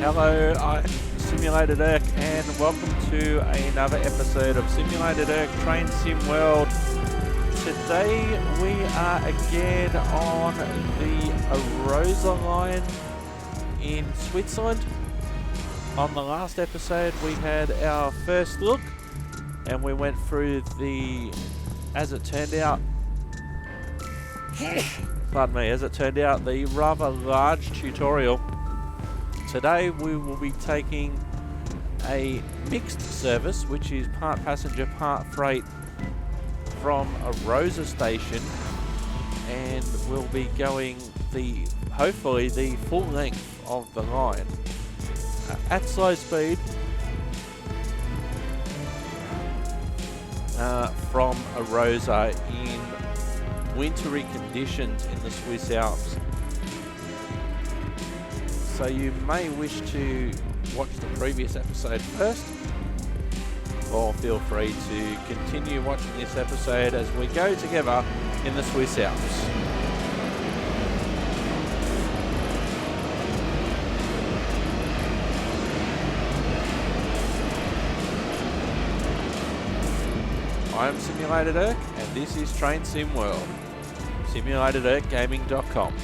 Hello, I'm Simulated Erk, and welcome to another episode of Simulated Erk Train Sim World. Today we are again on the Arosa line in Switzerland. On the last episode we had our first look and we went through the, as it turned out, the rather large tutorial. Today we will be taking a mixed service, which is part passenger, part freight, from Arosa station, and we'll be going hopefully the full length of the line at slow speed from Arosa in wintry conditions in the Swiss Alps. So you may wish to watch the previous episode first, or feel free to continue watching this episode as we go together in the Swiss Alps. I am Simulated Erk, and this is Train Sim World. SimulatedErkGaming.com.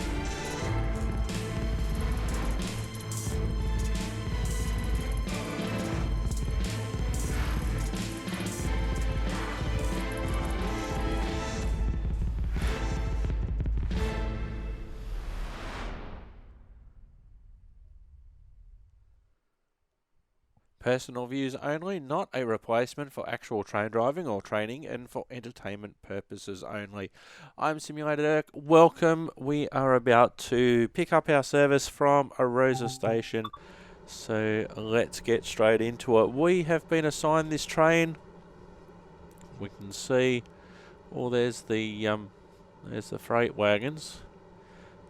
Personal views only, not a replacement for actual train driving or training, and for entertainment purposes only. I'm Simulated Erk. Welcome. We are about to pick up our service from Arosa station, so let's get straight into it. We have been assigned this train. We can see, well, there's the freight wagons.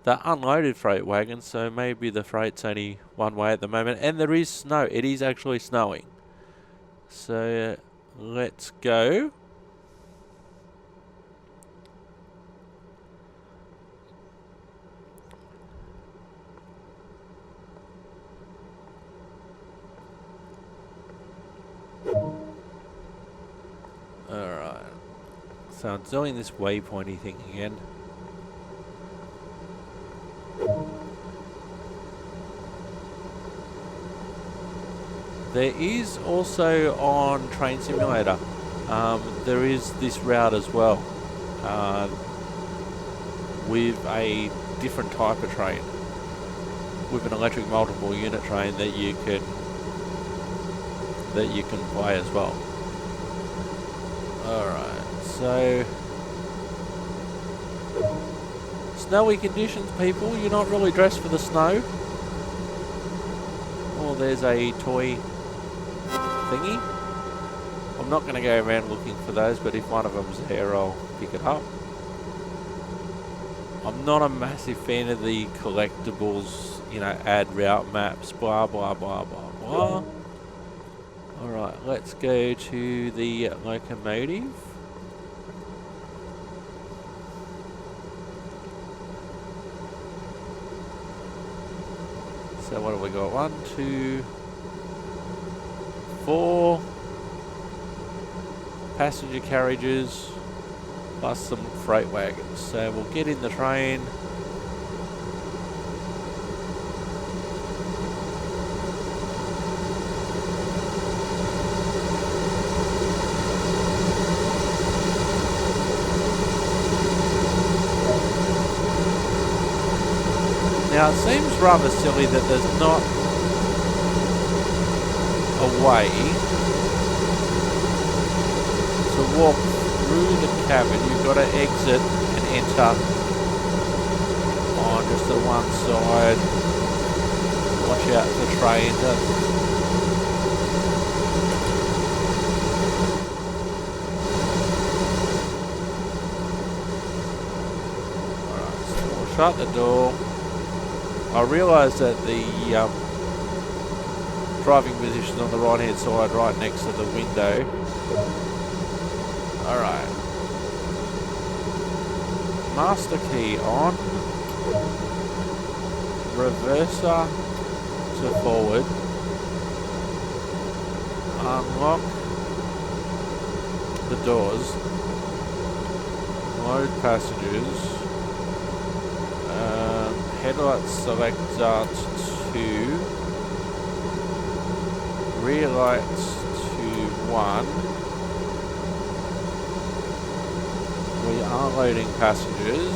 The unloaded freight wagons, so maybe the freight's only one way at the moment, and there is snow. It is actually snowing. So let's go. Alright. So I'm doing this waypointy thing again. There is also on Train Simulator, there is this route as well, with a different type of train, with an electric multiple unit train that you can play as well. Alright, so snowy conditions, people. You're not really dressed for the snow. Oh, there's a toy thingy. I'm not going to go around looking for those, but if one of them's there, I'll pick it up. I'm not a massive fan of the collectibles, add route maps, blah, blah, blah, blah, blah. Alright, let's go to the locomotive. So what have we got? 1, 2, 4 passenger carriages plus some freight wagons. So we'll get in the train. Now it seems rather silly that there's not a way to walk through the cabin. You've got to exit and enter on just the one side. Watch out for trains. Alright, so we'll shut the door. I realise that the driving position on the right hand side, right next to the window. Alright. Master key on. Reverser to forward. Unlock the doors. Load passengers. Headlight selector to 2. Rear lights to 1. We are loading passengers.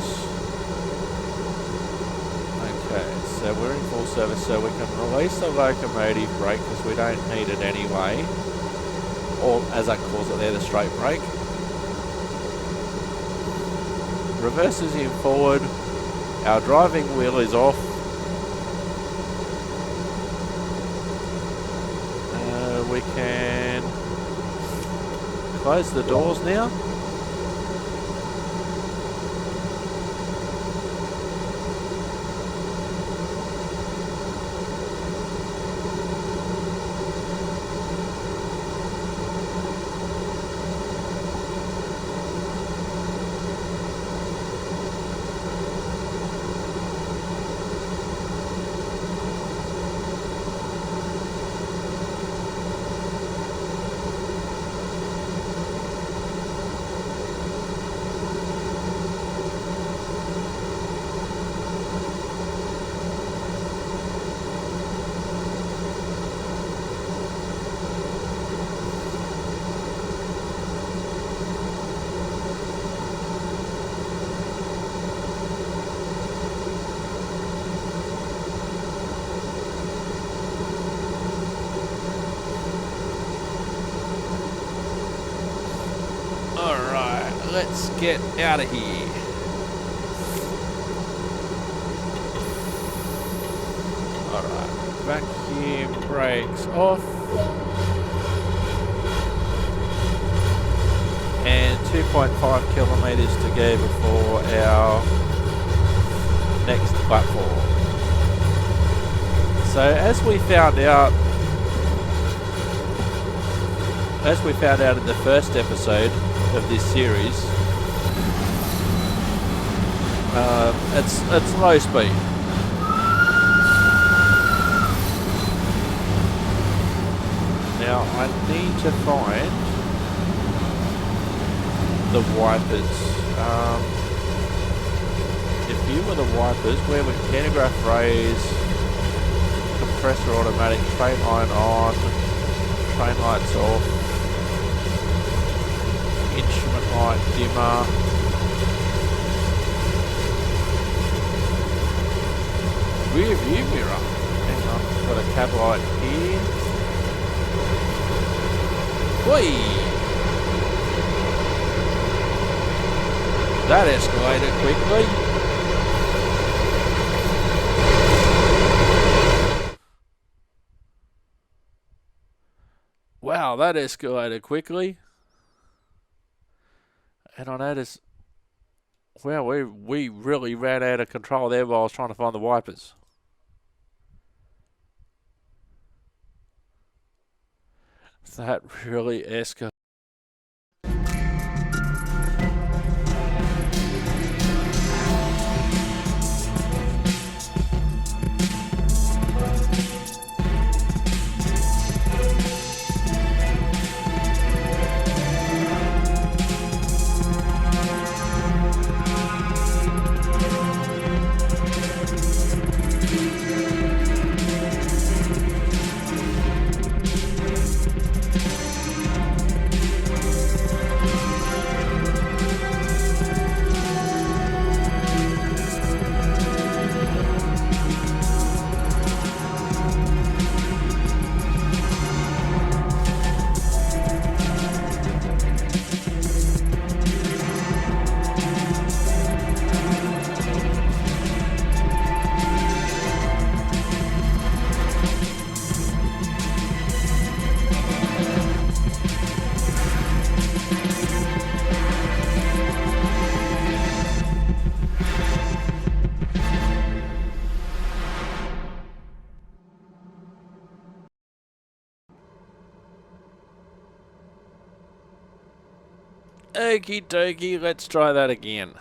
Okay, so we're in full service, so we can release the locomotive brake because we don't need it anyway. Or, as I calls it there, the straight brake. Reverse is in forward. Our driving wheel is off. We can close the doors now. Let's get out of here. Alright, vacuum brakes off. And 2.5 kilometres to go before our next platform. So as we found out in the first episode of this series, it's low speed. Now I need to find the wipers. If you were the wipers, where we pantograph raise, compressor automatic, train line on, train lights off, instrument light dimmer, rear view mirror. Hang on, got a cab light here. Whee! That escalated quickly. Wow, that escalated quickly. And I noticed, wow, we really ran out of control there while I was trying to find the wipers. That really escalated. Okie dokie, let's try that again.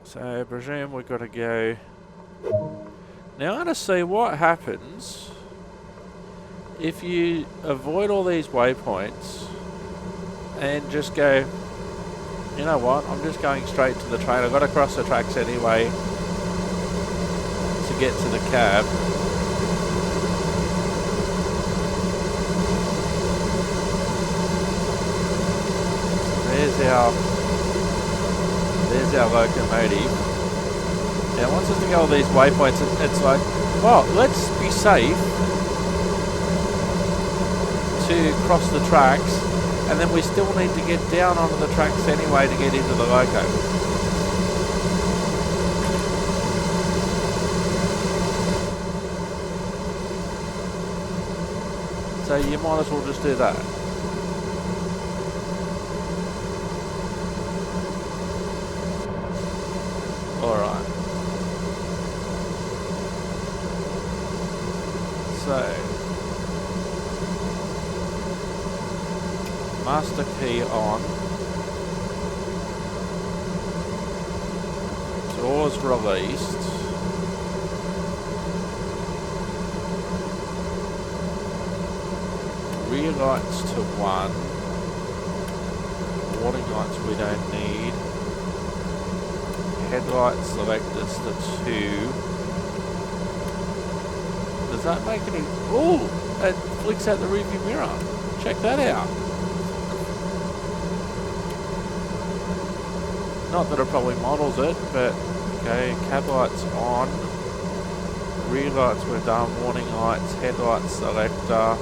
So I presume we've got to go Now I want to see what happens if you avoid all these waypoints and just go, you know what, I'm just going straight to the train. I've got to cross the tracks anyway to get to the cab. There's our locomotive. Now once it's to go all these waypoints, it's like, well, let's be safe to cross the tracks, and then we still need to get down onto the tracks anyway to get into the loco. So you might as well just do that. Alright. So, master key on. Doors released. Rear lights to 1. Warning lights we don't need. Headlights selectors to 2. Does that make any... Ooh! It flicks out the rearview mirror. Check that out. Not that it probably models it, but... Okay, cab lights on. Rear lights we're done. Warning lights. Headlights selector.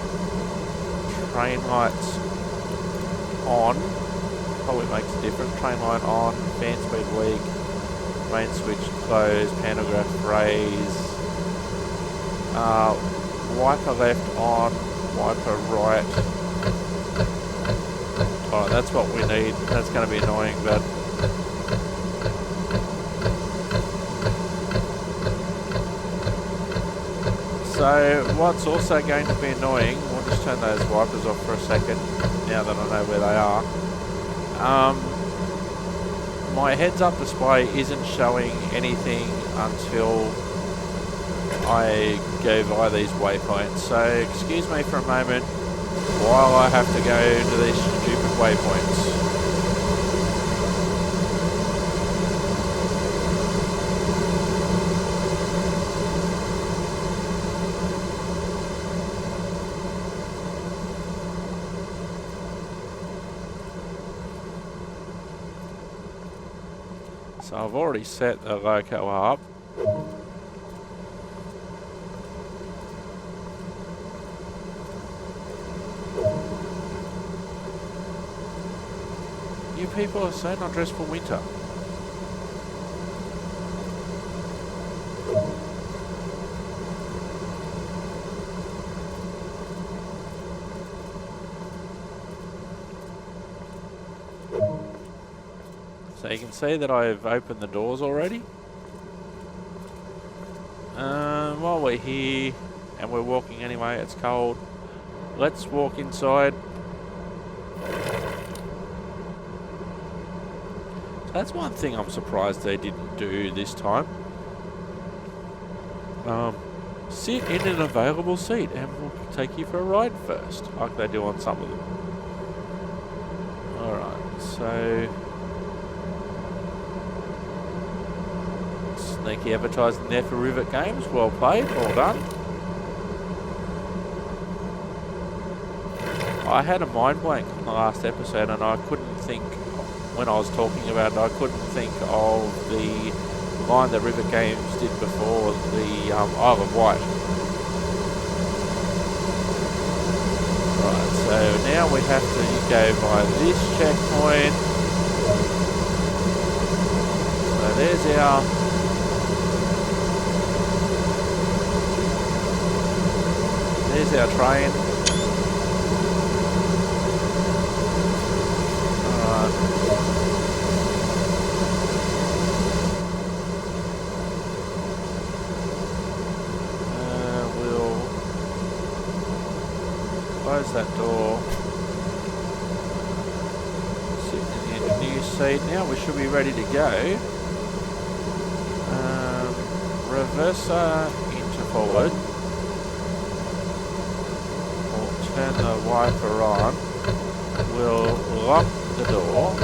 Train lights on. Probably makes a difference. Train light on. Fan speed weak. Main switch closed, pantograph raise, wiper left on, wiper right. Oh, that's what we need. That's going to be annoying, but... So, what's also going to be annoying, we'll just turn those wipers off for a second, now that I know where they are. My heads-up display isn't showing anything until I go via these waypoints. So excuse me for a moment while I have to go to these stupid waypoints. So I've already set the loco up. You people are so not dressed for winter. So you can see that I've opened the doors already. While we're here, and we're walking anyway, it's cold. Let's walk inside. So that's one thing I'm surprised they didn't do this time. Sit in an available seat and we'll take you for a ride first, like they do on some of them. Alright, so... Sneaky advertising there for Rivet Games. Well played, well done. I had a mind blank on the last episode and I couldn't think, when I was talking about it, I couldn't think of the line that Rivet Games did before, the Isle of Wight. Right, so now we have to go by this checkpoint. So there's our... There's our train. Alright. We'll close that door. Sit in the new seat. Now we should be ready to go. reverser into forward. We'll turn the wiper on. We'll lock the door.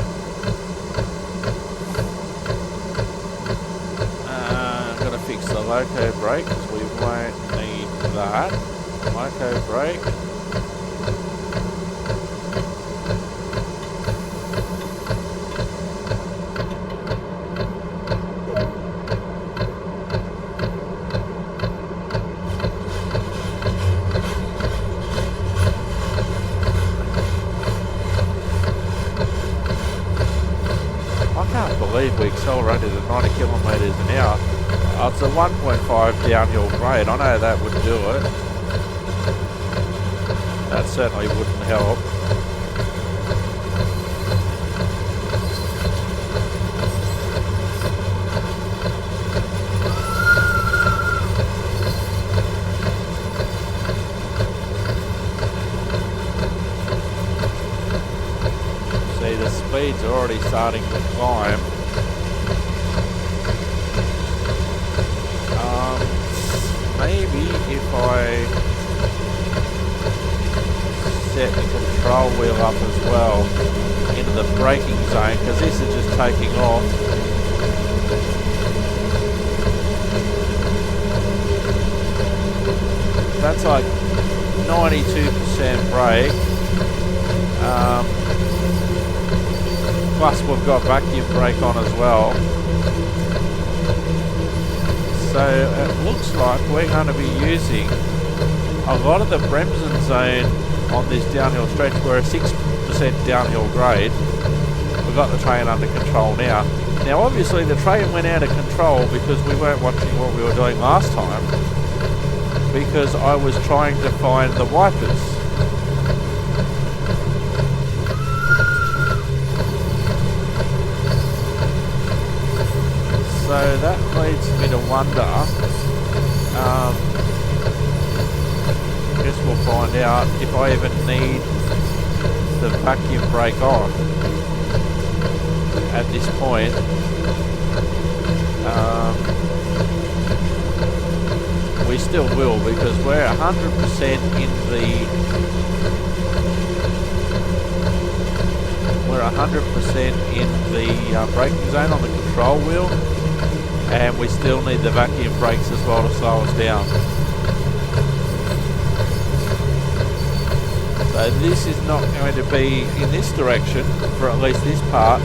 I'm going to fix the loco brake because we won't need that. Loco brake. We accelerated at 90 kilometres an hour. It's a 1.5 downhill grade. I know that would do it. That certainly wouldn't help. See, the speeds are already starting to climb. Maybe if I set the control wheel up as well into the braking zone, because this is just taking off. That's like 92% brake. Plus we've got vacuum brake on as well. So it looks like we're going to be using a lot of the Bremsen zone on this downhill stretch. We're a 6% downhill grade. We've got the train under control now. Now obviously the train went out of control because we weren't watching what we were doing last time, because I was trying to find the wipers. So that leads me to wonder, I guess we'll find out if I even need the vacuum brake on at this point. We still will, because we're 100% in the 100% in the braking zone on the control wheel. And we still need the vacuum brakes as well to slow us down. So this is not going to be in this direction for at least this part.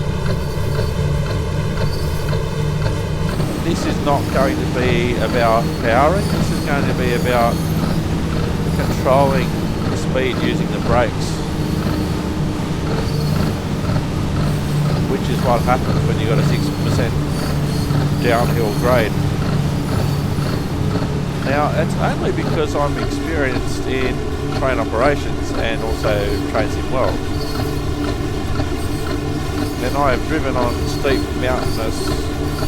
This is not going to be about powering. This is going to be about controlling the speed using the brakes, which is what happens when you've got a 6% downhill grade. Now it's only because I'm experienced in train operations and also train sim world, and I have driven on steep mountainous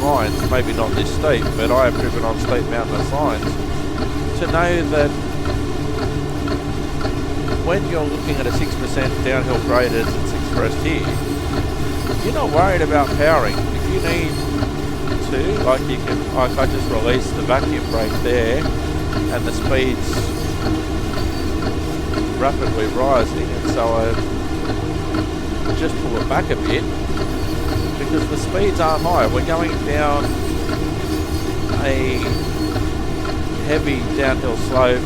lines, maybe not this steep, but I have driven on steep mountainous lines, to know that when you're looking at a 6% downhill grade as it's expressed here, you're not worried about powering. If you need to, like you can, like I just released the vacuum brake there, and the speed's rapidly rising, and so I just pull it back a bit because the speeds aren't high. We're going down a heavy downhill slope,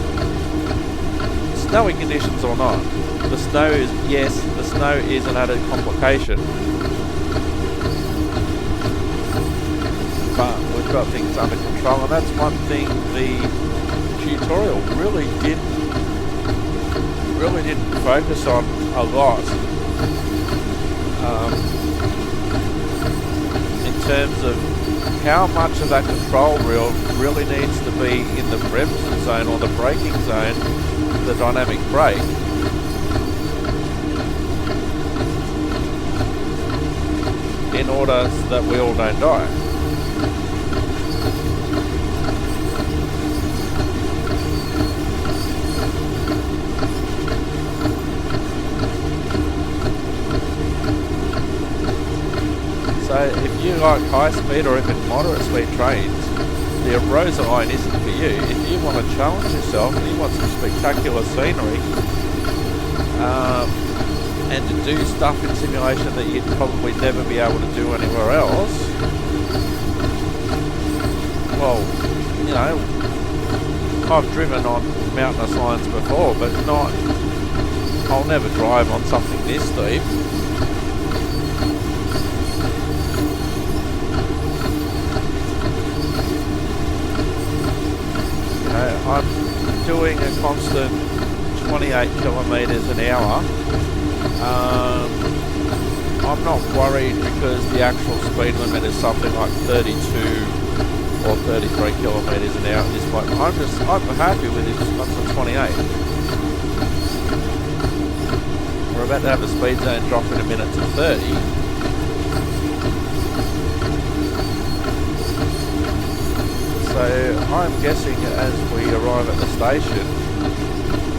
snowy conditions or not. The snow is, yes, the snow is an added complication, but we've got things under control, and that's one thing the tutorial really didn't focus on a lot, in terms of how much of that control wheel really needs to be in the Bremsen zone or the braking zone, the dynamic brake, in order so that we all don't die. So if you like high speed or even moderate speed trains, the Arosa line isn't for you. If you want to challenge yourself and you want some spectacular scenery, and to do stuff in simulation that you'd probably never be able to do anywhere else, well, you know, I've driven on mountainous lines before, but I'll never drive on something this steep. You know, I'm doing a constant 28 kilometres an hour. I'm not worried because the actual speed limit is something like 32 or 33 kilometres an hour at this point. I'm happy with it just up to 28. We're about to have a speed zone drop in a minute to 30. So I'm guessing as we arrive at the station,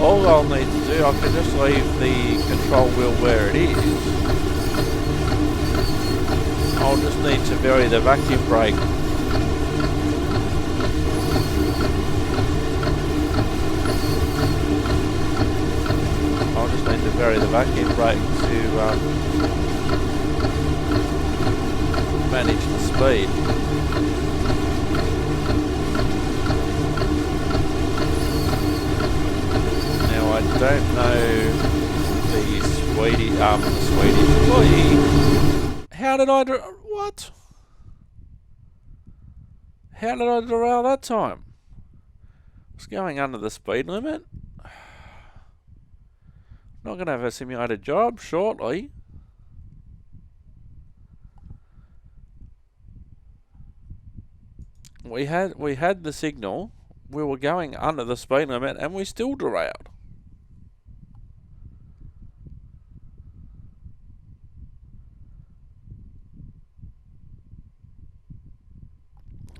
all I'll need to do, I can just leave the control wheel where it is. I'll just need to vary the vacuum brake. I'll just need to vary the vacuum brake to manage the speed. I don't know the Swedish employee. How did I what? How did I derail that time? I was going under the speed limit. Not going to have a simulated job shortly. We had the signal. We were going under the speed limit, and we still derailed.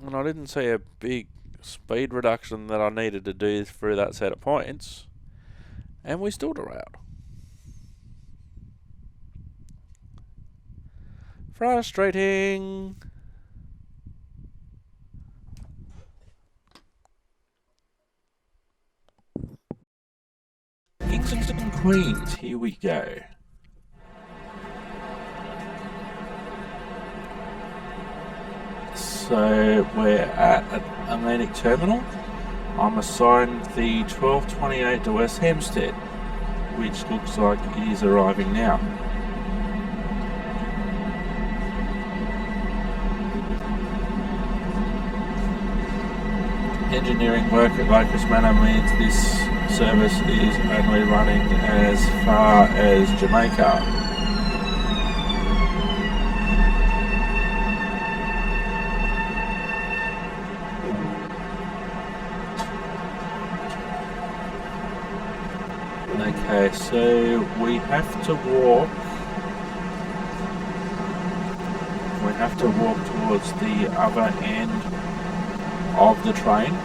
And I didn't see a big speed reduction that I needed to do through that set of points, and we still derailed. Frustrating. Kings and Queens, here we go. So we're at Atlantic Terminal. I'm assigned the 1228 to West Hempstead, which looks like it is arriving now. Engineering work at Locust Manor means this service is only running as far as Jamaica. Okay, so we have to walk. We have to walk towards the other end of the train.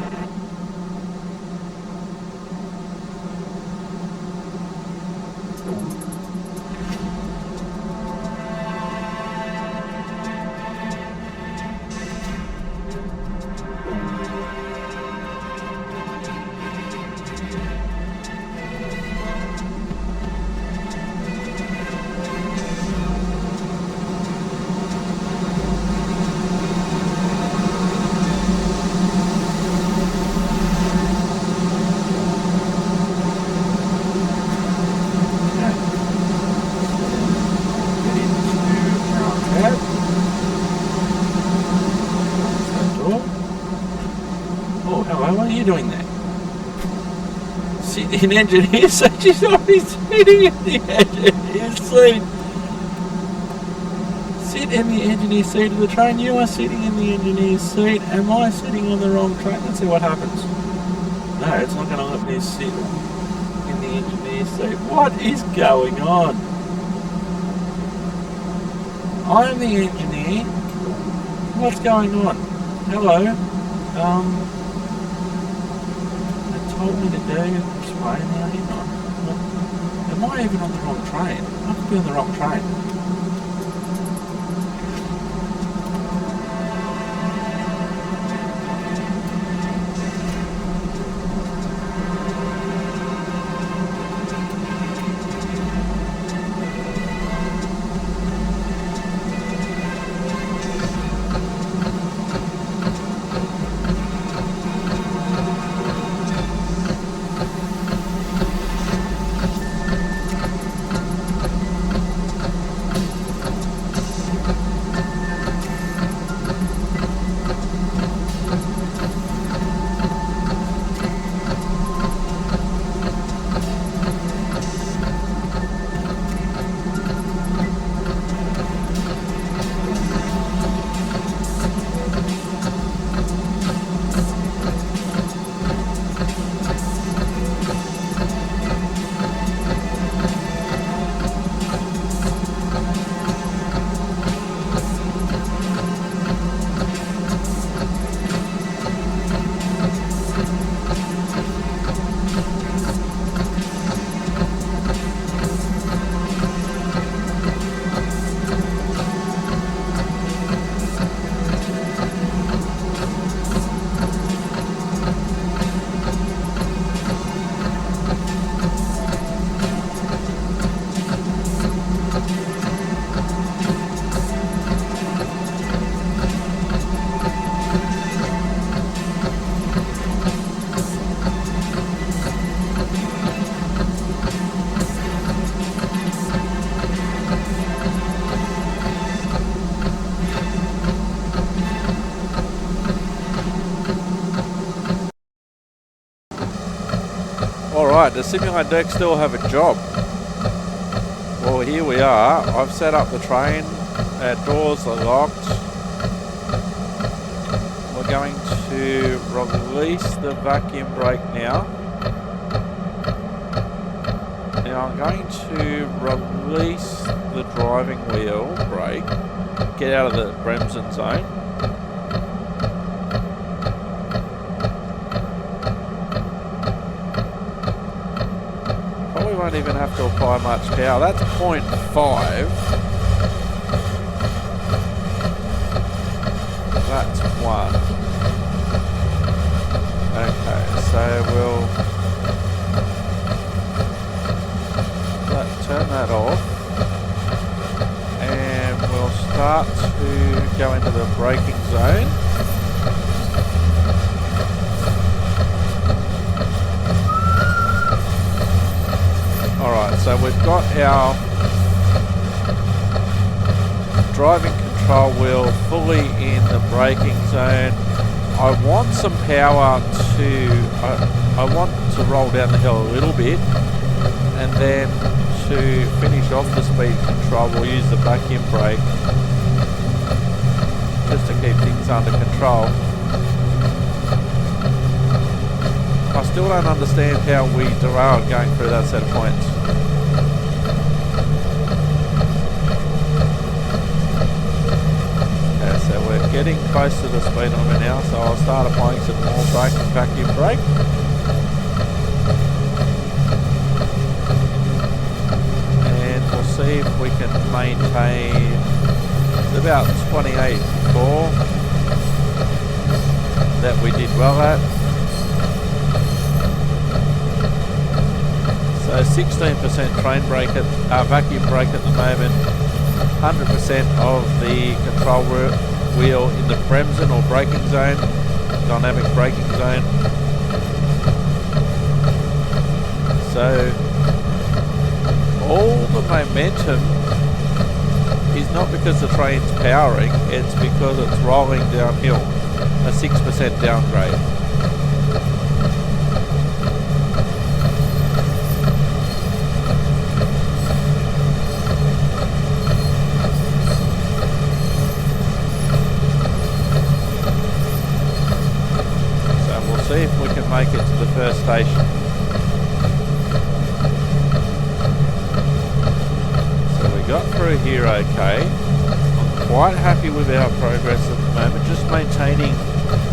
Doing that? Sit in engineer seat. She's already sitting in the engineer seat. Sit in the engineer seat of the train. You are sitting in the engineer seat. Am I sitting on the wrong train? Let's see what happens. No, it's not going to let me sit in the engineer seat. What is going on? I'm the engineer. What's going on? Hello. Told me to do explain now, you know. Am I even on the wrong train? I could be on the wrong train. Right, does Simulated Erk still have a job? Well, here we are. I've set up the train. Our doors are locked. We're going to release the vacuum brake now. Now I'm going to release the driving wheel brake, get out of the bremsing zone. Probably won't even have to apply much power. That's 0.5. That's 1. Okay, so we'll turn that off, and we'll start to go into the braking zone. Alright, so we've got our driving control wheel fully in the braking zone. I want some power I want to roll down the hill a little bit, and then to finish off the speed control we'll use the vacuum brake just to keep things under control. I still don't understand how we derailed going through that set of points. Okay, so we're getting close to the speed limit now, so I'll start applying some more vacuum brake. See if we can maintain about 28.4 that we did well at. So 16% train brake vacuum brake at the moment, 100% of the control wheel in the bremsing or braking zone, dynamic braking zone. So all the momentum is not because the train's powering, it's because it's rolling downhill, a 6% downgrade. So we'll see if we can make it to the first station. Got through here okay. I'm quite happy with our progress at the moment, just maintaining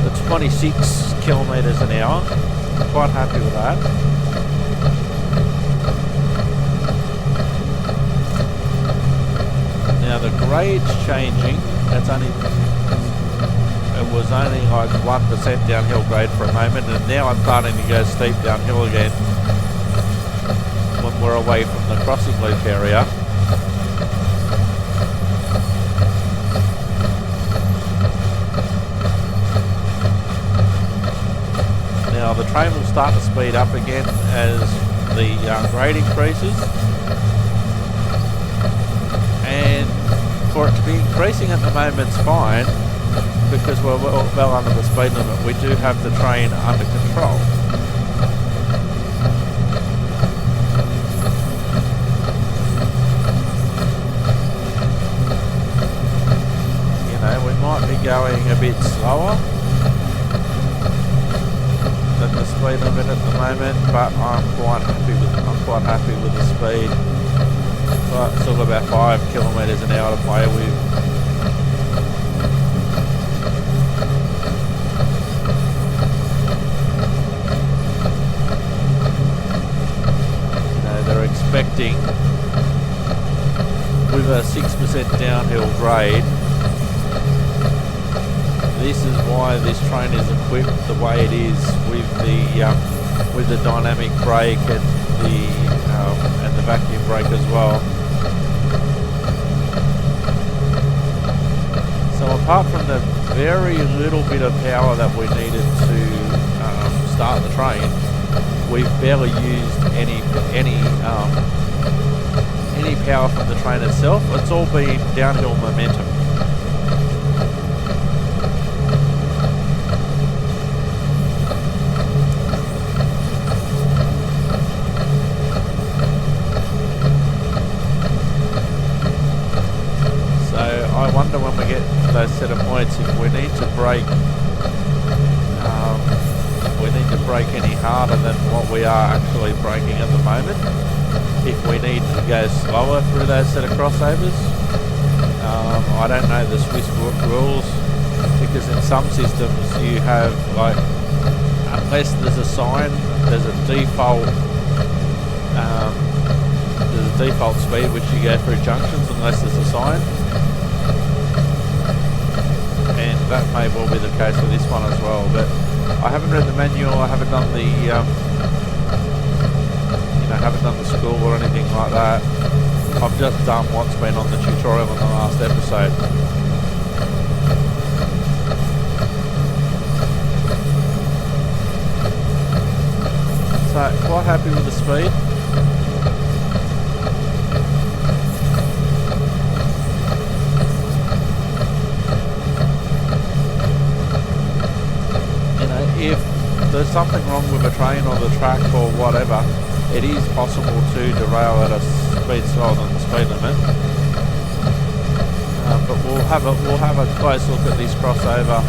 the 26 kilometres an hour. I'm quite happy with that. Now the grade's changing. It was only like 1% downhill grade for a moment, and now I'm starting to go steep downhill again when we're away from the crossing loop area. Now the train will start to speed up again as the grade increases, and for it to be increasing at the moment is fine because we're well under the speed limit. We do have the train under control. You know, we might be going a bit slower than the speed limit at the moment, but I'm quite happy with the speed. But still about 5 kilometres an hour to play with. You know, they're expecting with a 6% downhill grade. This is why this train is equipped the way it is with the dynamic brake and the vacuum brake as well. So apart from the very little bit of power that we needed to start the train, we've barely used any power from the train itself. It's all been downhill momentum. wonder when we get to those set of points if we need to brake. We need to brake any harder than what we are actually braking at the moment. If we need to go slower through those set of crossovers. I don't know the Swiss rules, because in some systems you have, like, unless there's a sign, there's a default speed which you go through junctions unless there's a sign, and that may well be the case with this one as well. But I haven't read the manual, I haven't done the haven't done the school or anything like that. I've just done what's been on the tutorial in the last episode. So, quite happy with the speed. You know, if there's something wrong with the train or the track or whatever, it is possible to derail at a speed slower than the speed limit. But we'll have a close look at this crossover.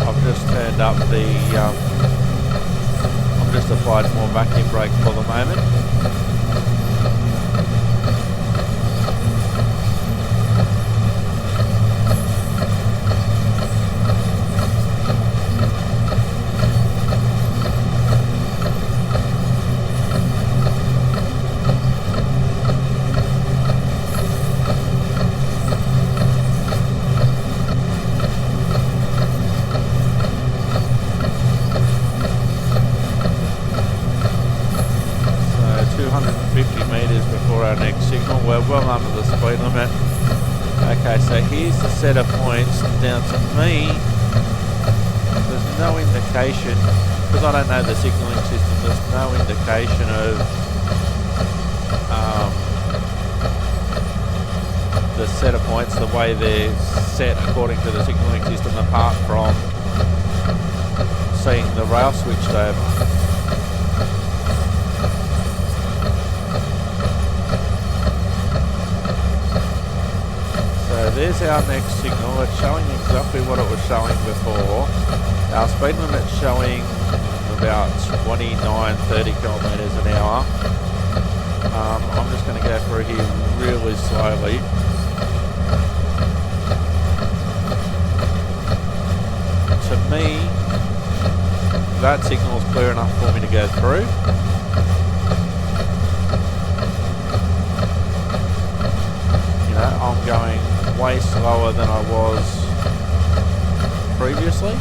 I've just turned up the. I've just applied more vacuum brake for the moment. We're well under the speed limit. Okay, so here's the set of points. Now to me, there's no indication, because I don't know the signalling system, there's no indication of the set of points, the way they're set according to the signalling system, apart from seeing the rail switched over. There's our next signal. It's showing exactly what it was showing before. Our speed limit's showing about 29-30 kilometres an hour. I'm just going to go through here really slowly. To me, that signal's clear enough for me to go through. You know, I'm going way slower than I was previously.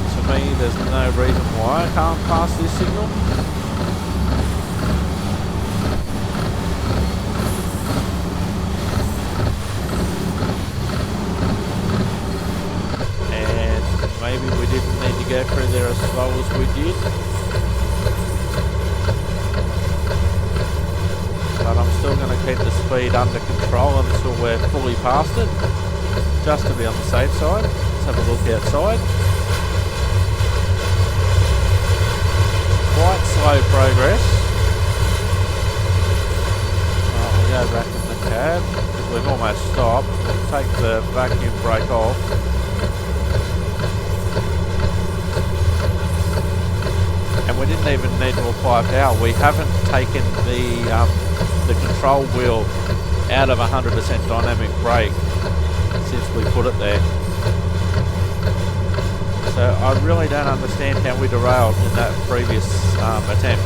To me, there's no reason why I can't pass this signal. Maybe we didn't need to go through there as slow as we did. But I'm still going to keep the speed under control until we're fully past it, just to be on the safe side. Let's have a look outside. Quite slow progress. We'll go back in the cab, because we've almost stopped. We'll take the vacuum brake off. And we didn't even need to apply power. We haven't taken the control wheel out of 100% dynamic brake since we put it there. So I really don't understand how we derailed in that previous attempt.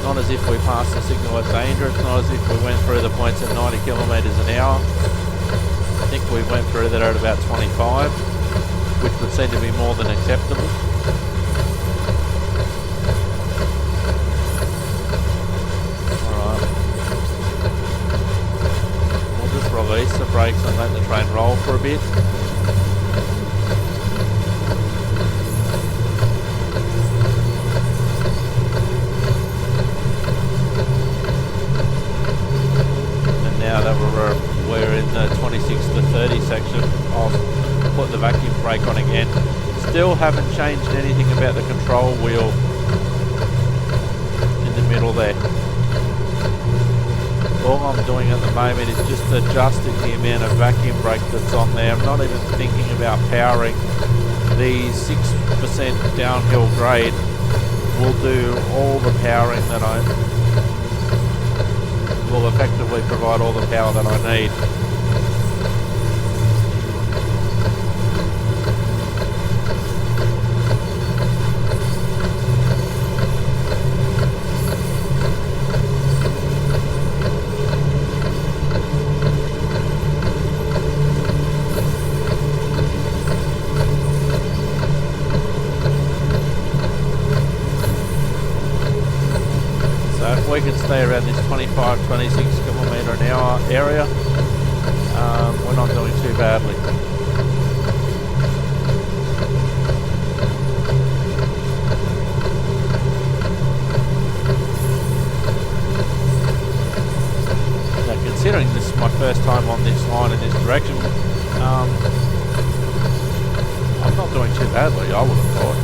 Not as if we passed the signal at dangerous, not as if we went through the points at 90 kilometres an hour. I think we went through that at about 25, which would seem to be more than acceptable. Alright. We'll just release the brakes and let the train roll for a bit. brake on again. Still haven't changed anything about the control wheel in the middle there. All I'm doing at the moment is just adjusting the amount of vacuum brake that's on there. I'm not even thinking about powering. The 6% downhill grade will do all the powering that I will effectively provide all the power that I need. We can stay around this 25, 26 kilometre an hour area. We're not doing too badly. Now, considering this is my first time on this line in this direction, I'm not doing too badly, I would have thought.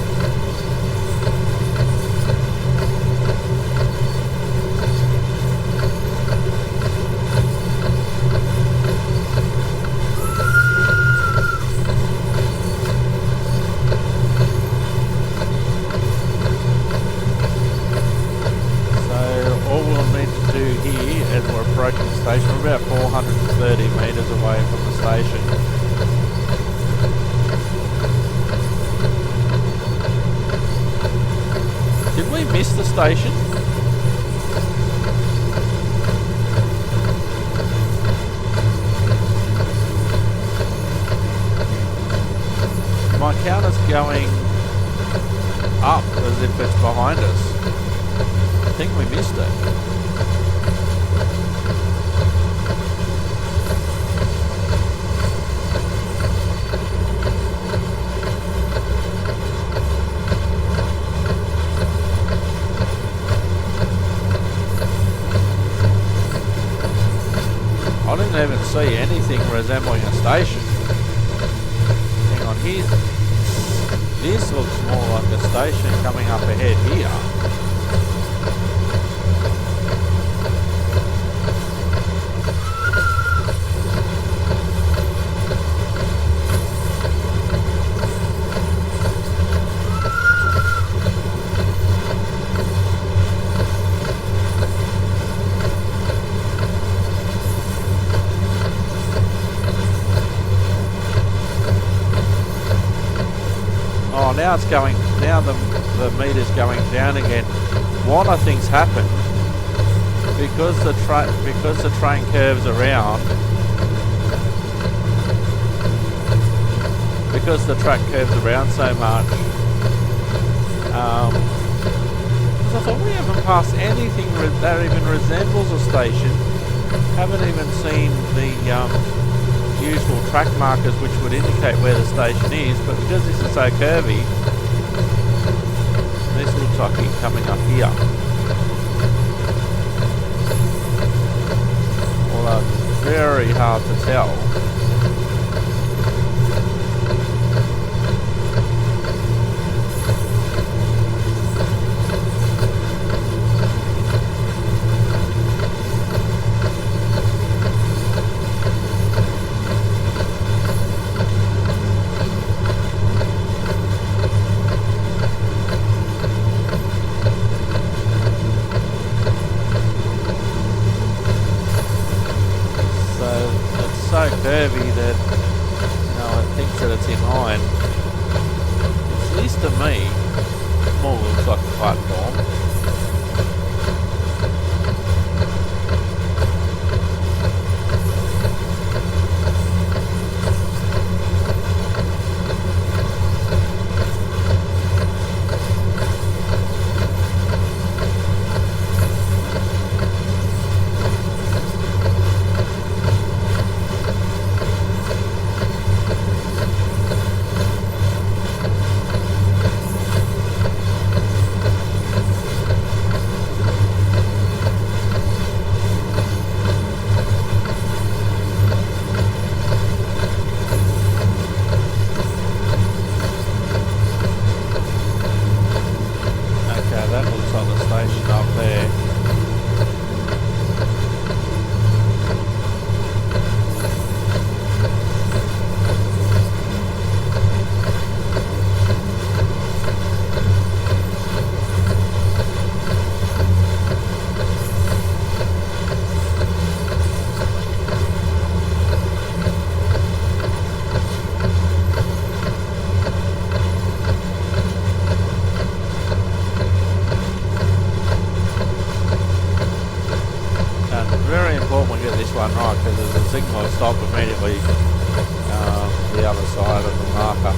Approaching the station. We're about 430 metres away from the station. Did we miss the station? My counter's going up as if it's behind us. I think we missed it. I didn't even see anything resembling a station. Hang on, here. This looks more like a station coming up ahead here. Now it's going. Now the meter's going down again. What I think's happened because the train curves around, because the track curves around so much. Because I thought we haven't passed anything that even resembles a station. Haven't even seen the usual track markers which would indicate where the station is, but because this is so curvy, this looks like it's coming up here. Although it's very hard to tell. Curvy that, it thinks that it's in line. At least to me, it more looks like a platform. very important we get this one right, because there's a signal to stop immediately the other side of the marker.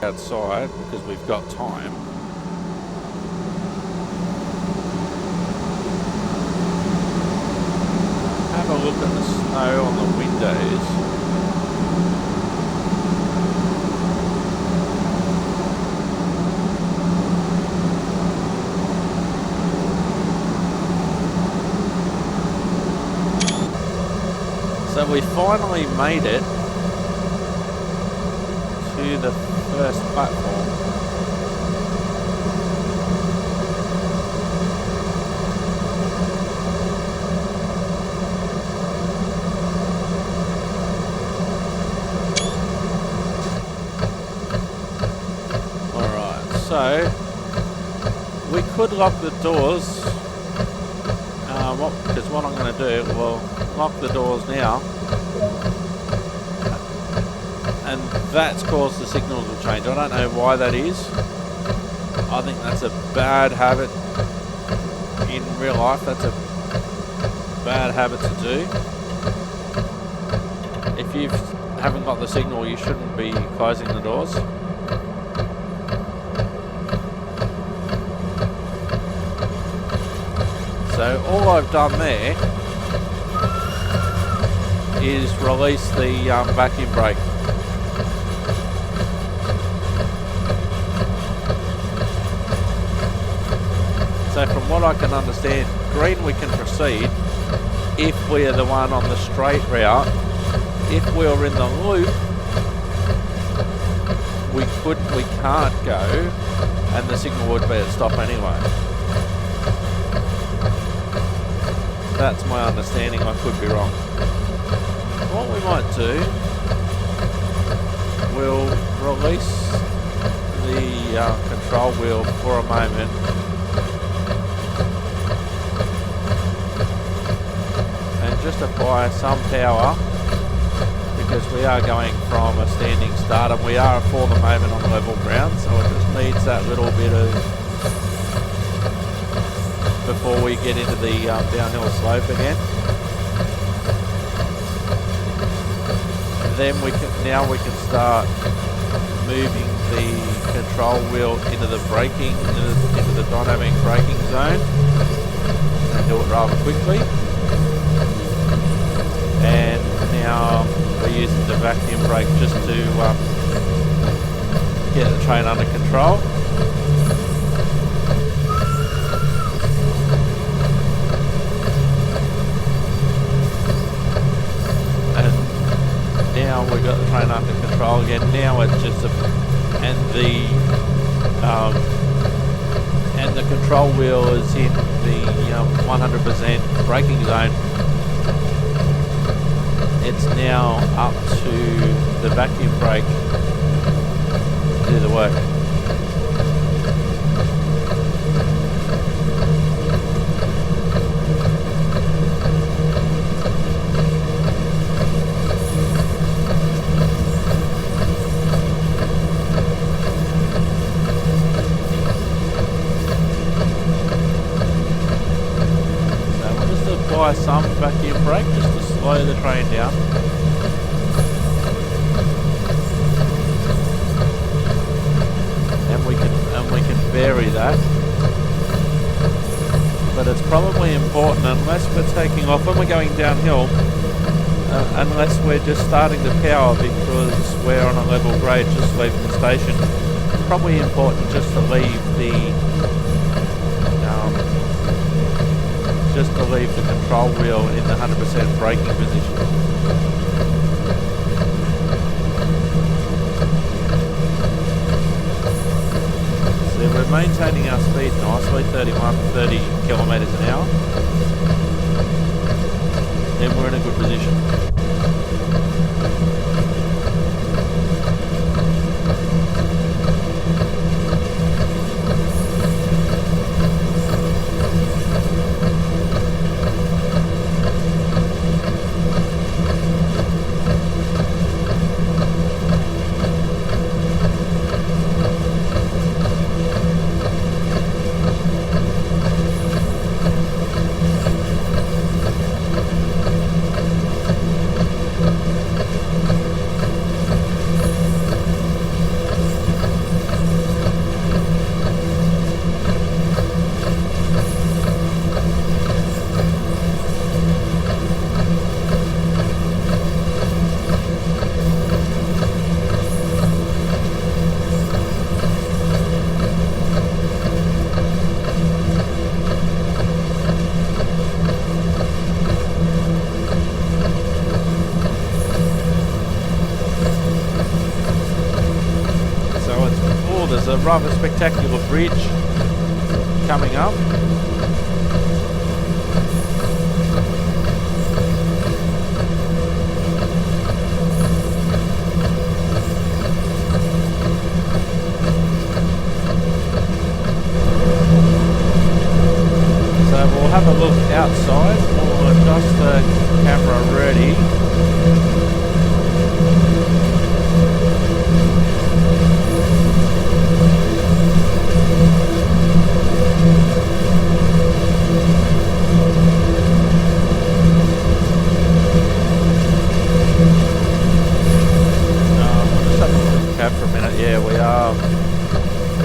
Outside because we've got time. Have a look at the snow on the windows. So we finally made it to the first platform. Alright, so we could lock the doors, because what I'm going to do, we'll lock the doors now. And that's caused the signals to change. I don't know why that is. I think that's a bad habit in real life. That's a bad habit to do. If you haven't got the signal, you shouldn't be closing the doors. So all I've done there is release the vacuum brake. So from what I can understand, green we can proceed if we are the one on the straight route. If we're in the loop, we can't go, and the signal would be at stop anyway. That's my understanding, I could be wrong. What we might do, we'll release the control wheel for a moment. Just apply some power, because we are going from a standing start and we are for the moment on level ground, so it just needs that little bit of before we get into the downhill slope again. And then we can start moving the control wheel into the braking, into the dynamic braking zone, and do it rather quickly. And now we're using the vacuum brake just to get the train under control. And now we've got the train under control again. Now it's just and the control wheel is in the 100% braking zone. It's now up to the vacuum brake to do the work. So we'll just apply some vacuum brake just to slow the train down. And we can vary that. But it's probably important, unless we're taking off when we're going downhill, unless we're just starting the power because we're on a level grade just leaving the station. It's probably important just to leave the control wheel in the 100% braking position. So we're maintaining our speed nicely, 30 kilometres an hour. Then we're in a good position. There's a rather spectacular bridge coming up. So we'll have a look outside. We'll adjust the camera ready.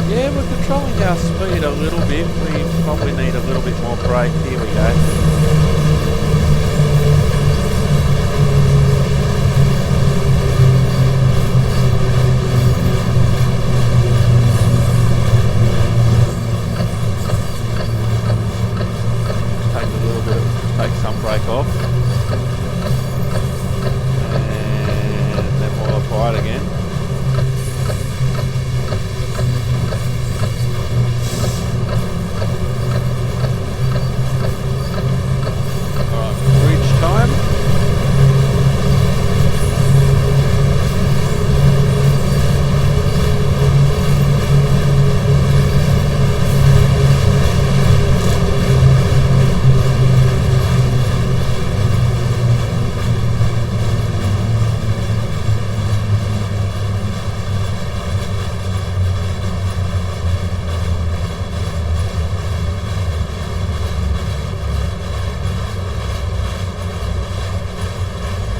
Yeah, we're controlling our speed a little bit. We probably need a little bit more brake. Here we go. Take some brake off. And then we'll apply it again.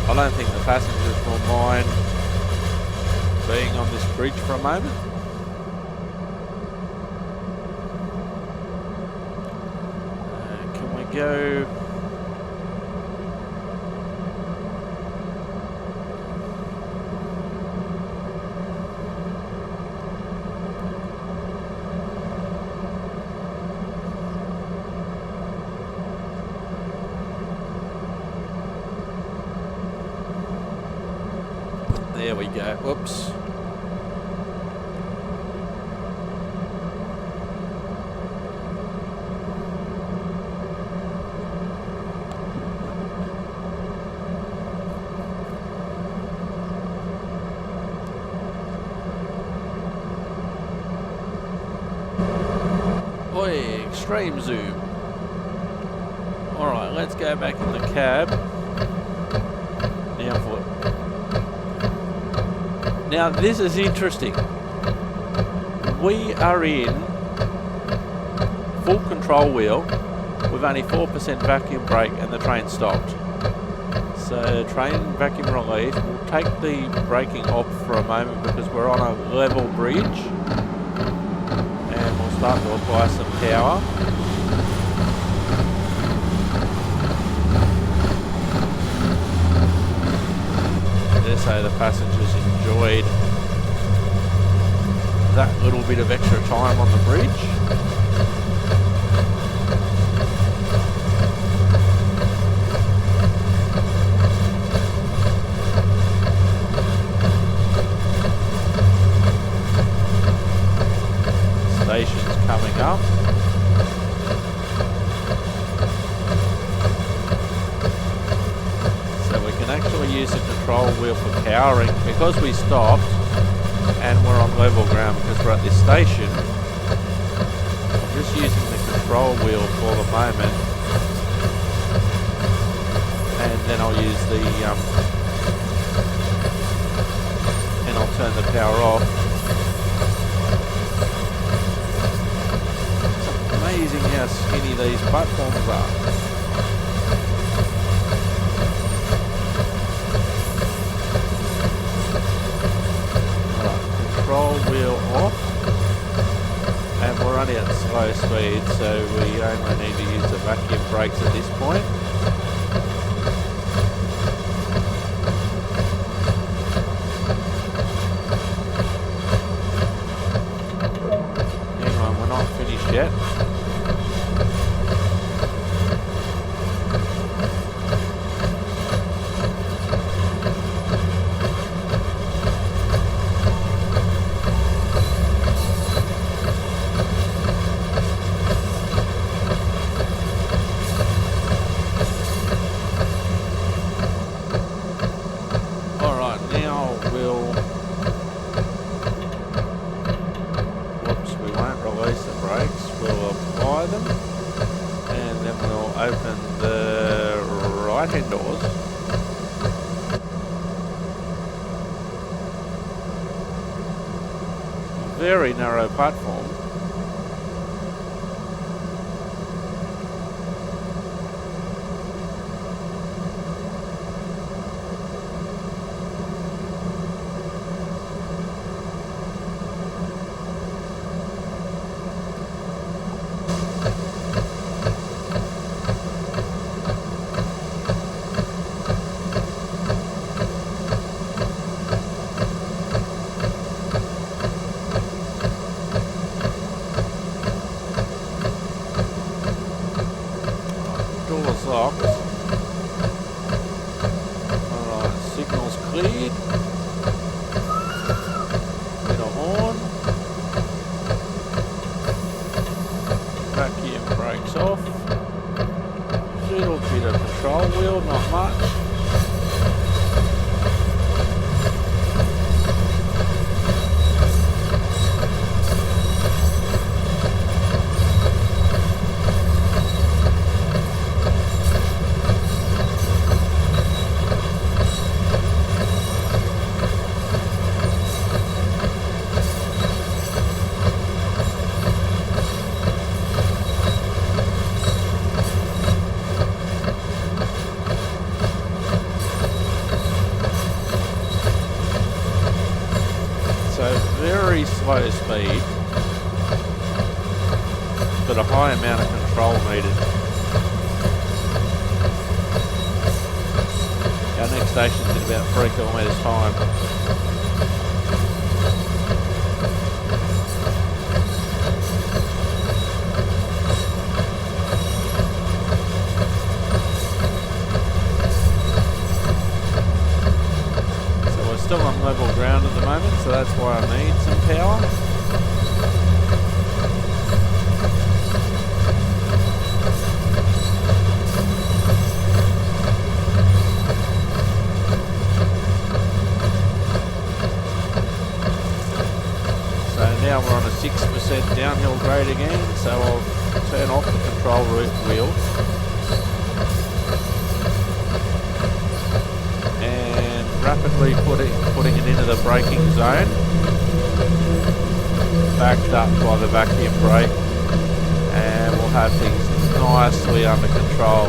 I don't think the passengers will mind being on this bridge for a moment. Can we go? There we go. Whoops. Oi, extreme zoom. Alright, let's go back in the cab. Now this is interesting. We are in full control wheel with only 4% vacuum brake and the train stopped. So train vacuum release. We'll take the braking off for a moment because we're on a level bridge. And we'll start to apply some power. so the passengers enjoyed that little bit of extra time on the bridge. Stations coming up. So we can actually use the control wheel for powering because we stopped and we're on level ground because we're at this station. I'm just using the control wheel for the moment, and then I'll use the and I'll turn the power off. It's amazing how skinny these platforms are. Control wheel off, and we're only at slow speed, so we only need to use the vacuum brakes at this point. Hang on, we're not finished yet. Very narrow platform. Locked. Alright, signal's cleared. Bit of horn. Vacuum brakes off. Little bit of control wheel, not much. Very slow speed, but a high amount of control needed. Our next station's in about 3 kilometres time. Still on level ground at the moment, so that's why I need some power. So now we're on a 6% downhill grade again, so I'll turn off the control wheel. Rapidly putting it into the braking zone, backed up by the vacuum brake, and we'll have things nicely under control.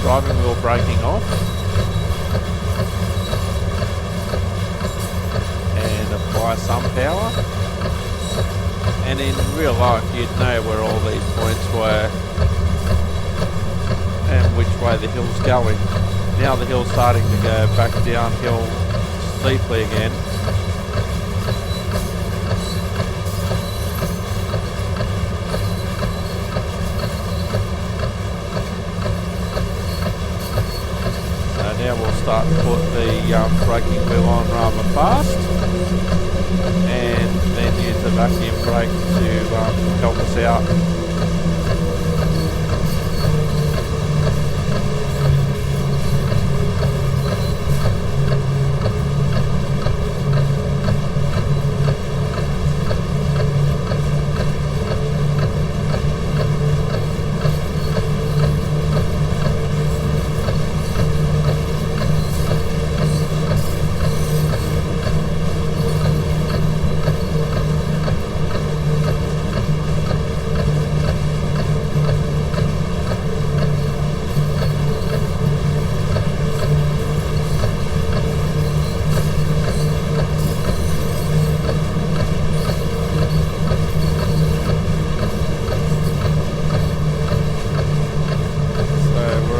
driving wheel braking off and apply some power, and in real life you'd know where all these points were and which way the hill's going. Now the hill's starting to go back downhill steeply again. Now we'll start to put the braking wheel on rather fast, and then use the vacuum brake to help us out.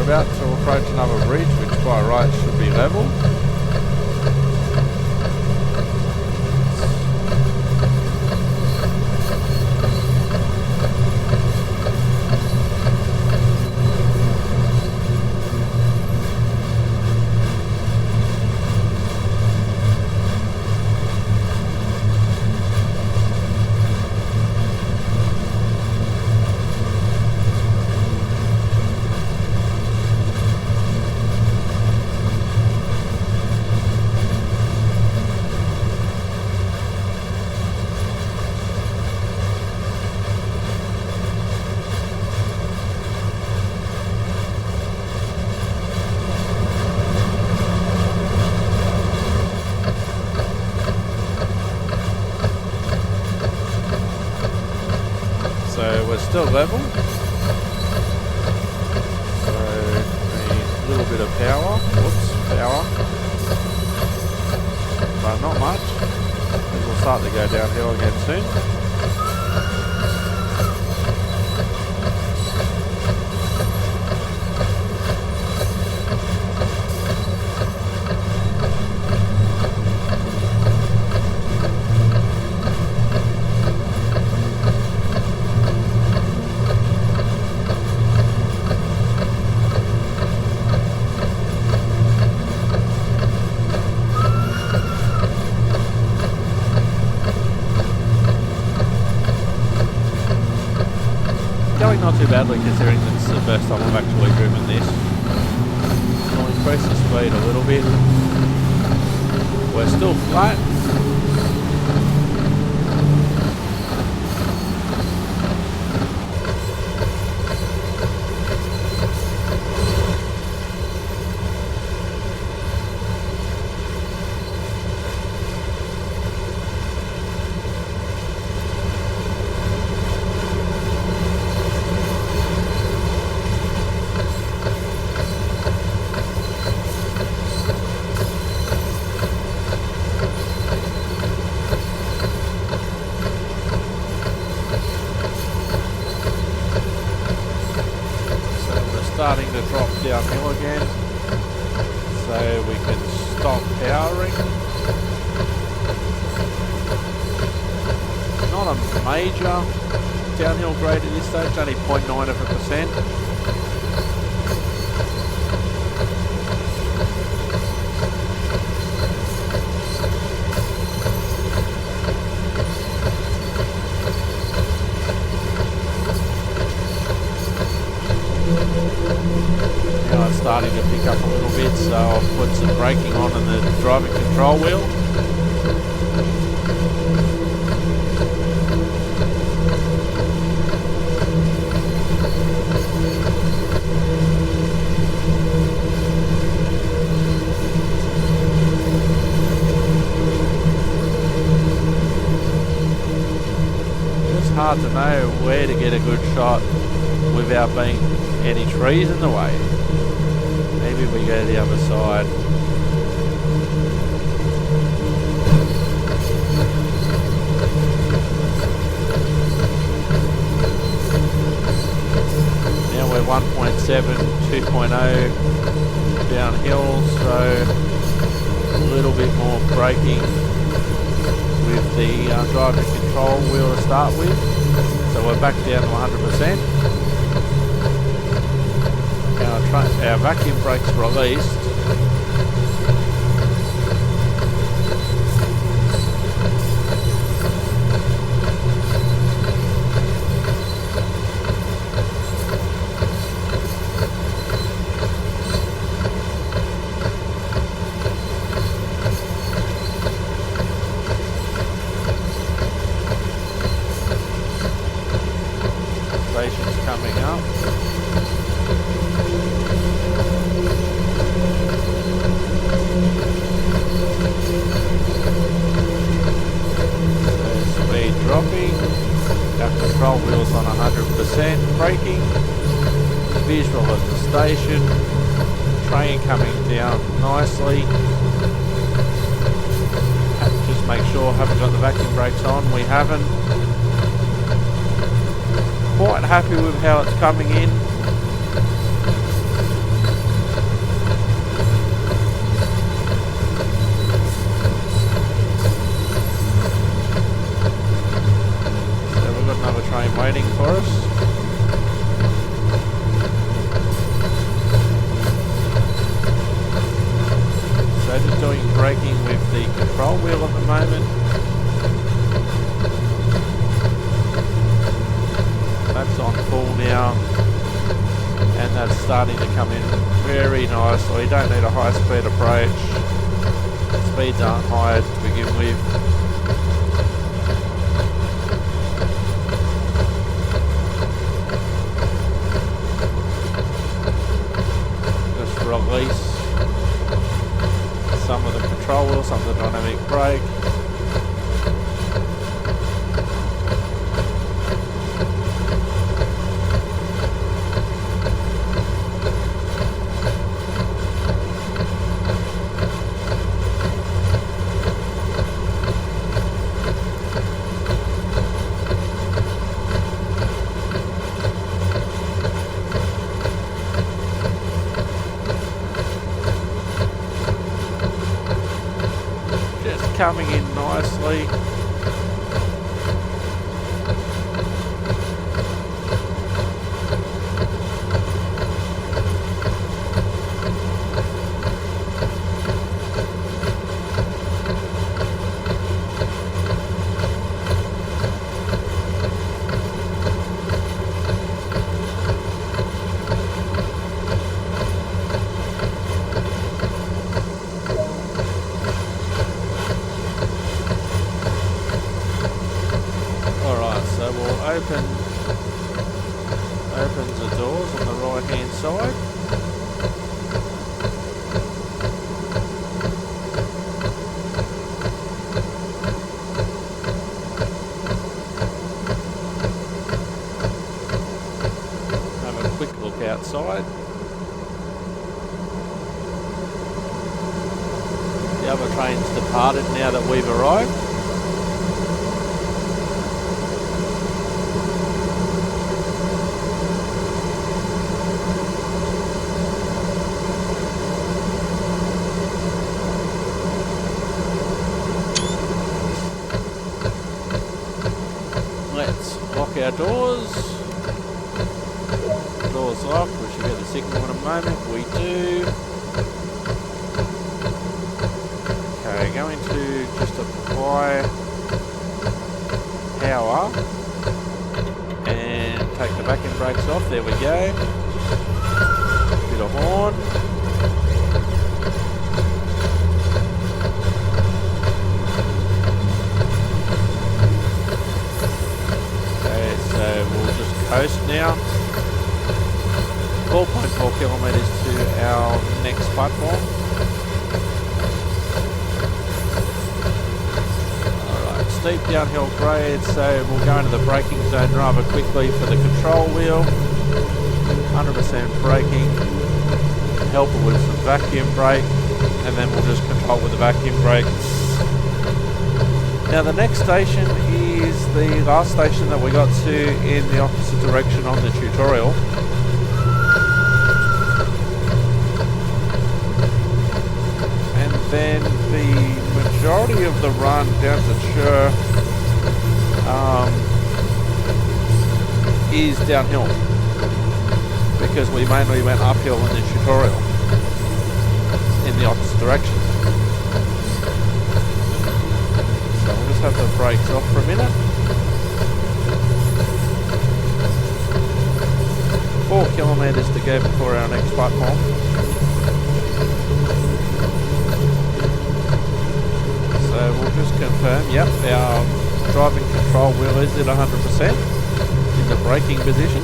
About to approach another bridge, which by right should be level. So we're still level, so a little bit of power, but not much, because we'll start to go downhill again soon. Going not too badly considering that this is the first time I've actually driven this. I'll increase the speed a little bit. We're still flat. Starting to drop downhill again, so we can stop powering. Not a major downhill grade at this stage, only 0.9%. Now it's starting to pick up a little bit, so I'll put some braking on in the driving control wheel. It's hard to know where to get a good shot without being any trees in the way. we go to the other side. Now we're 1.7, 2.0 downhill, so a little bit more braking with the drive and control wheel to start with. So we're back down to 100%. Our vacuum brake's released. Station's coming up. Speed dropping, our control wheels on 100%, braking, visual at the station, train coming down nicely. Just make sure, haven't got the vacuum brakes on, we haven't. Quite happy with how it's coming in. Another train waiting for us. So just doing braking with the control wheel at the moment. That's on full now, and that's starting to come in very nicely. You don't need a high speed approach. Speeds aren't high to begin with. Release some of the control wheel, some of the dynamic brake. Coming in nicely. Opens the doors on the right hand side. Have a quick look outside. The other train's departed now that we've arrived. Our doors locked. We should get the signal in a moment. We do. Okay, going to just apply power and take the vacuum brakes off. There we go. Bit of horn. Coast now. 4.4 kilometres to our next platform. Alright, steep downhill grade, so we'll go into the braking zone rather quickly for the control wheel. 100% braking. help it with some vacuum brake, and then we'll just control with the vacuum brake. Now the next station is the last station that we got to in the opposite direction on the tutorial. And then the majority of the run down to Chur is downhill, because we mainly went uphill in the tutorial in the opposite direction. So we'll just have the brakes off for a minute. 4 kilometres to go before our next platform. So we'll just confirm, yep, our driving control wheel is at 100% in the braking position.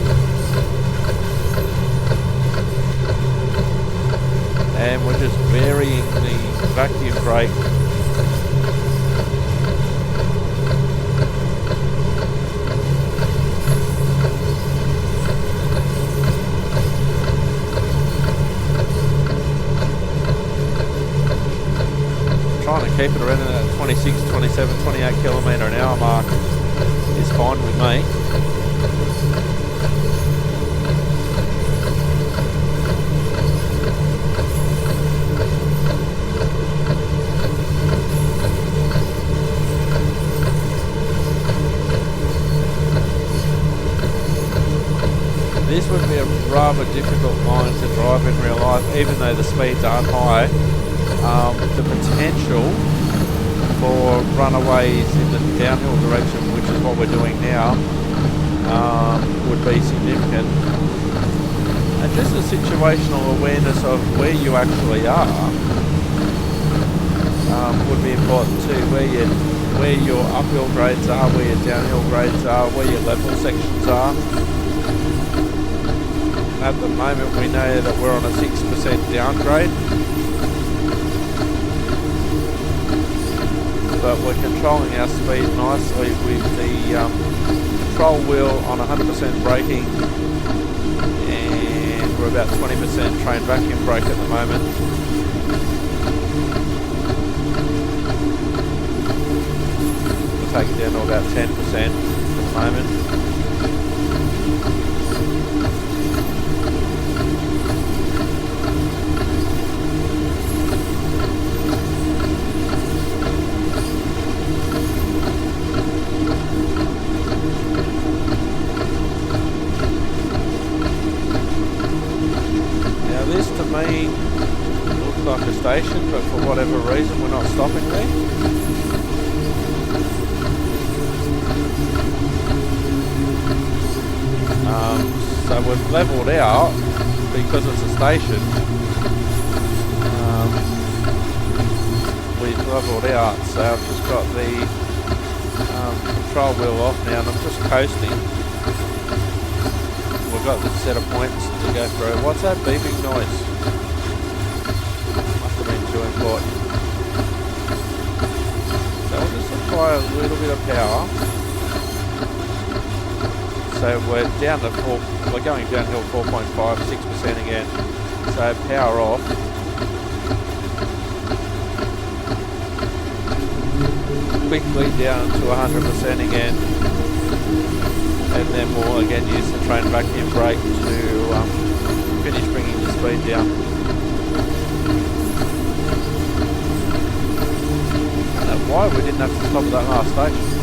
And we're just varying the vacuum brake trying to keep it around that 26, 27, 28 kilometre an hour mark is fine with me. This would be a rather difficult line to drive in real life, even though the speeds aren't high. The potential for runaways in the downhill direction, which is what we're doing now, would be significant. And just a situational awareness of where you actually are would be important too, where your uphill grades are, where your downhill grades are, where your level sections are. At the moment we know that we're on a 6% downgrade, but we're controlling our speed nicely with the control wheel on 100% braking, and we're about 20% train vacuum brake at the moment. We'll take it down to about 10% at the moment. Looks like a station, but for whatever reason we're not stopping there. So we've levelled out because it's a station. We've levelled out, so I've just got the control wheel off now and I'm just coasting. We've got this set of points to go through. What's that beeping noise? Must have been too important. So we'll just apply a little bit of power. So we're down to we're going downhill 4.5, 6% again. So power off. Quickly down to 100% again. And then we'll again use the train vacuum brake to finish bringing the speed down. I don't know why we didn't have to stop at that last station.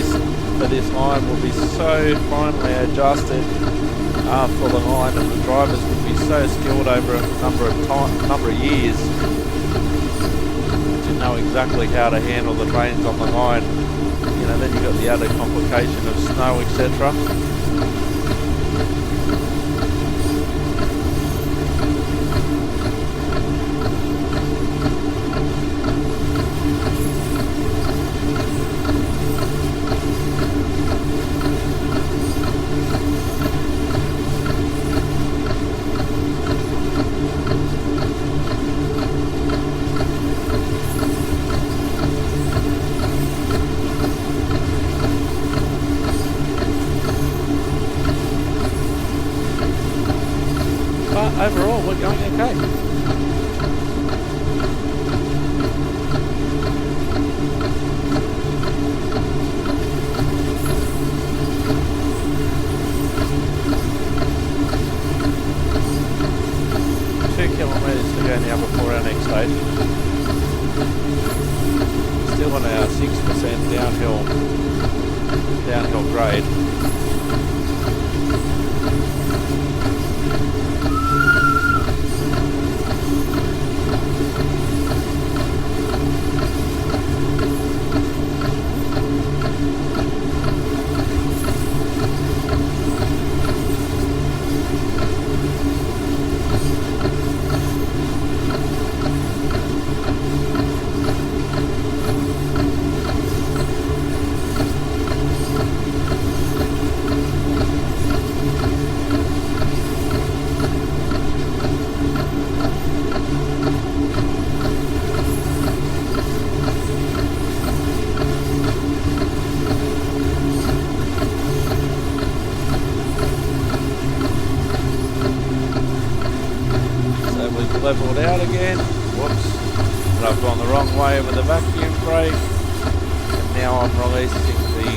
for this line will be so finely adjusted for the line, and the drivers will be so skilled over a number of years to know exactly how to handle the trains on the line. You know, then you've got the added complication of snow, etc. Overall, we're going okay. Two kilometres to go now before our next station. Still on our 6% downhill grade. Leveled out again. Whoops. And I've gone the wrong way with the vacuum brake. And now I'm releasing the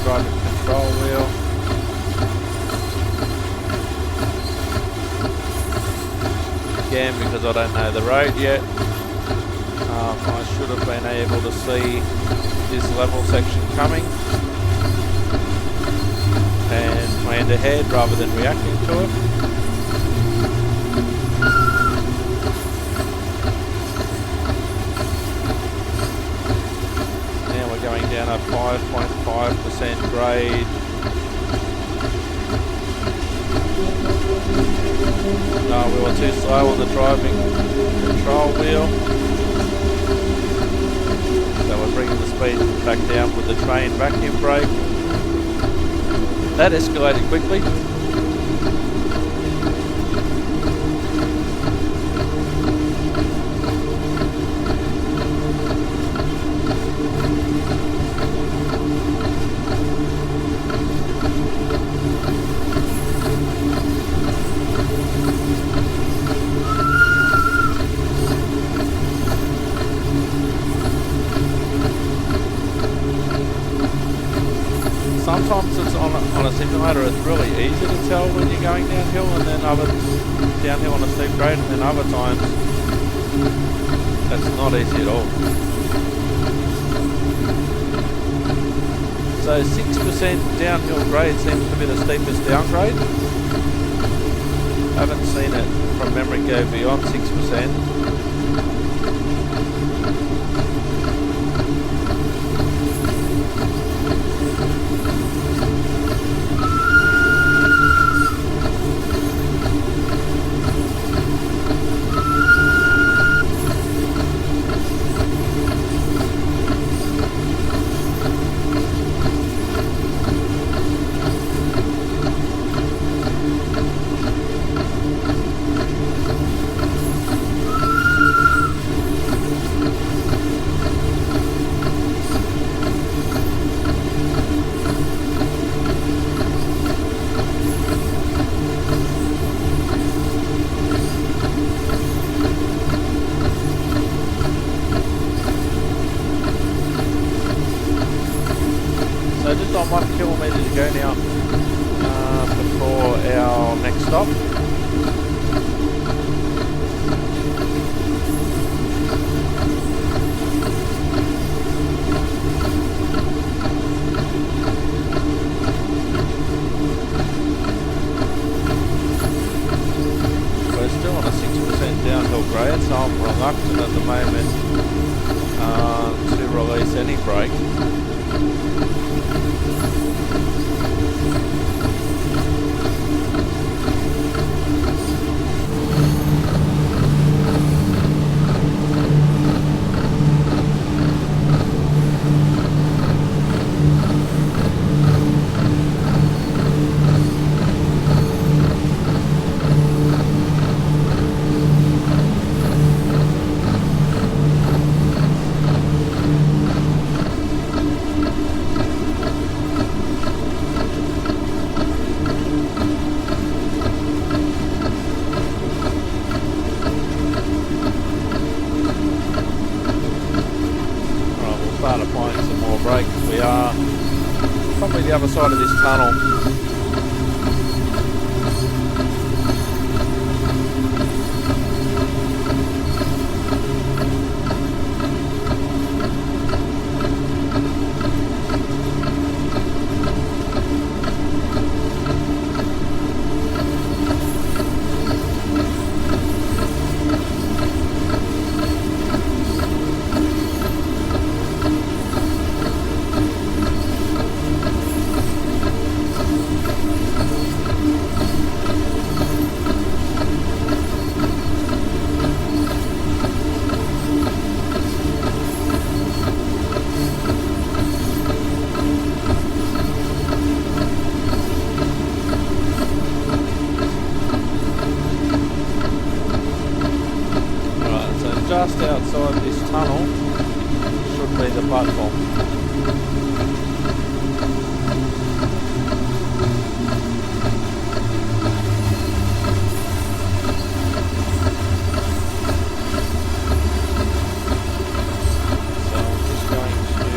driving control wheel. Again, because I don't know the road yet. I should have been able to see this level section coming and planned ahead rather than reacting to it. Down a 5.5% grade. No, we were too slow on the driving control wheel. So we're bringing the speed back down with the train vacuum brake. That escalated quickly. Sometimes it's on a simulator, it's really easy to tell when you're going downhill, and then downhill on a steep grade, and then other times that's not easy at all. So 6% downhill grade seems to be the steepest downgrade. Haven't seen it from memory go beyond 6%. So just on 1 kilometre to go now before our next stop. probably the other side of this tunnel. Just outside this tunnel should be the platform. So I'm just going to...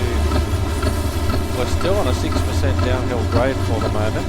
We're still on a 6% downhill grade for the moment.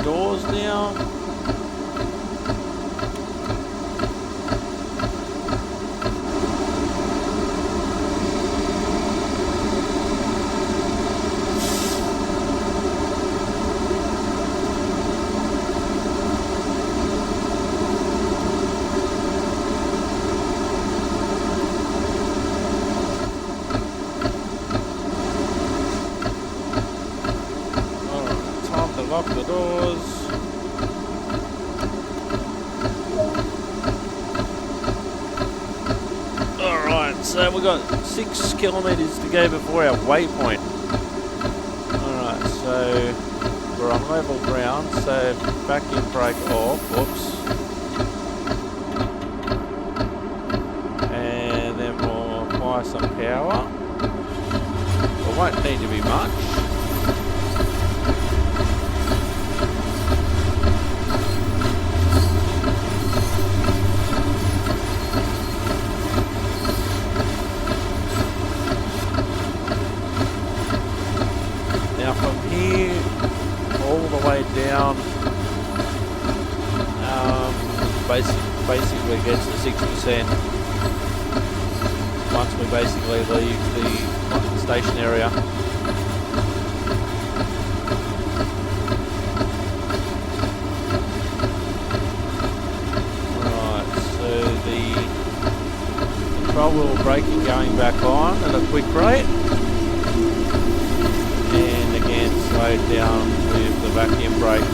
Doors now. Alright, time to lock the doors. So we've got 6 kilometres to go before our waypoint. Alright, so we're on level ground, so vacuum brake off, whoops. And then we'll apply some power. It won't need to be much. Down, basically gets to 6% once we basically leave the station area. Alright, so the control wheel braking going back on at a quick rate, and again slowed down with the vacuum brake.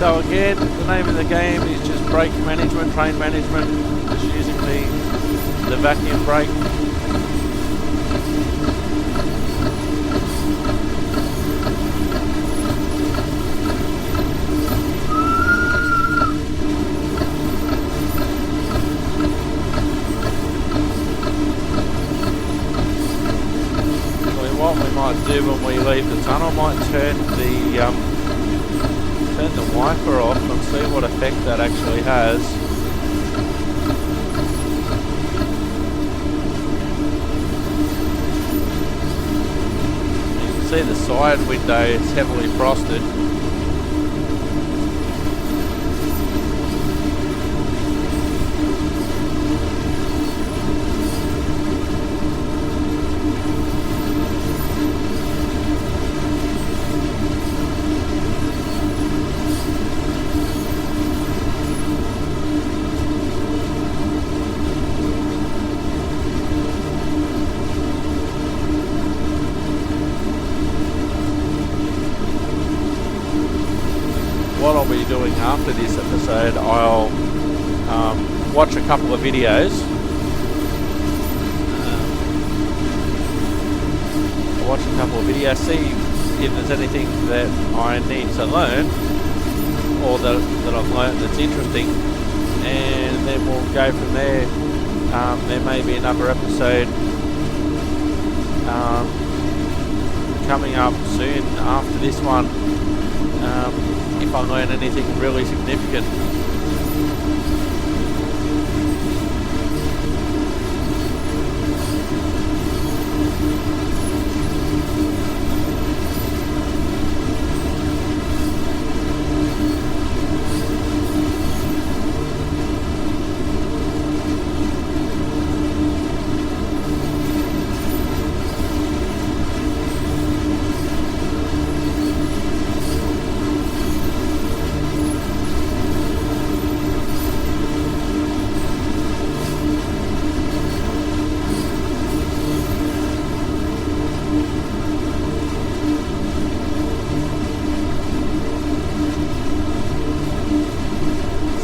So again, the name of the game is just brake management, train management, just using the the vacuum brake. What we might do when we leave the tunnel, might turn the wiper off and see what effect that actually has. You can see the side window is heavily frosted. What I'll be doing after this episode, I'll watch a couple of videos. See if there's anything that I need to learn or that I've learned that's interesting, and then we'll go from there. There may be another episode coming up soon after this one. If I learn anything really significant.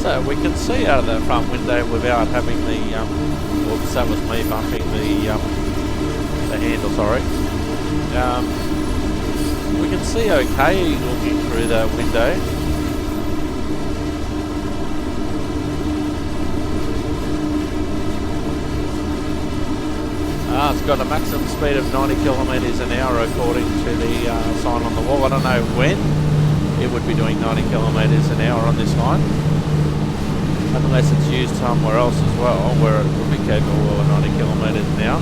So we can see out of the front window without having the, oops, that was me bumping the handle, sorry. We can see okay looking through the window. It's got a maximum speed of 90 kilometres an hour according to the sign on the wall. I don't know when it would be doing 90 kilometres an hour on this line, unless it's used somewhere else as well where it would be capable of 90 kilometres an hour.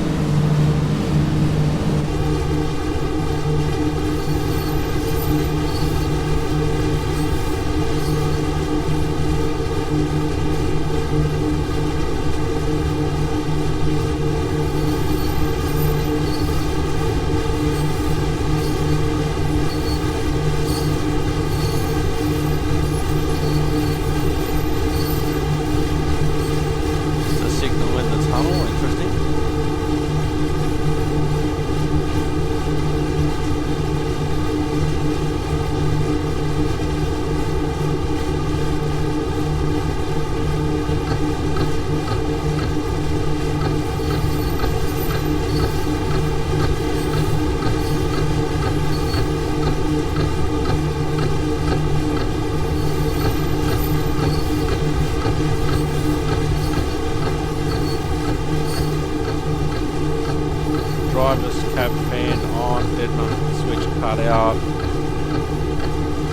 Driver's cab fan on, Deadman switch cut out.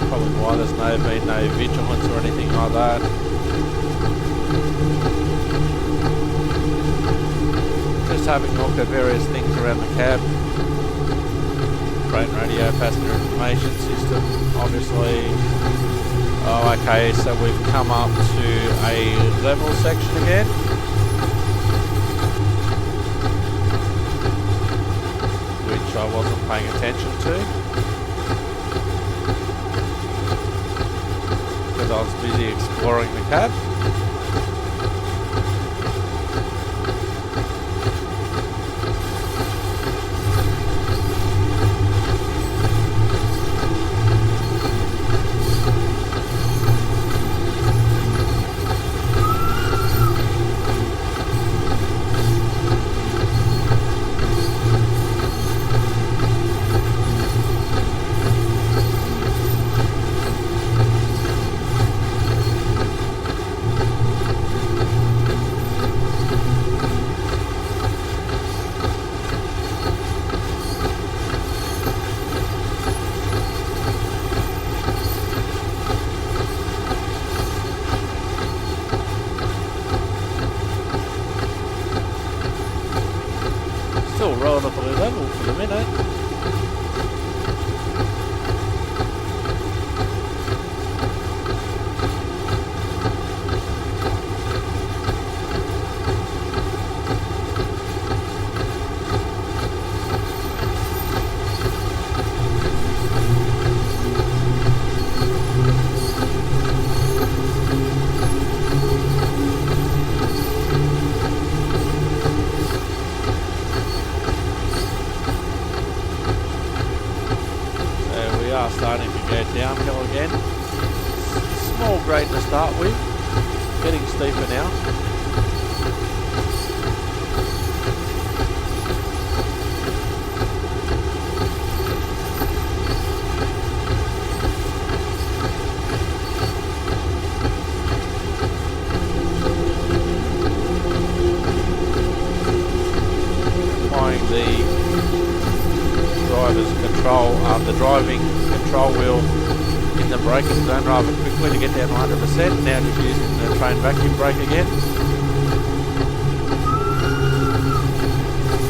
Probably why there's been no vigilance or anything like that. Just having a look at various things around the cab. Train radio, passenger information system, obviously. Oh, okay, so we've come up to a level section again. I wasn't paying attention to because I was busy exploring the cab. still relatively level for the minute. Starting to go downhill again. Small grade to start with, getting steeper now. Applying the driver's control, the driving control wheel in the braking zone rather quickly to get down to 100%. Now just using the train vacuum brake again.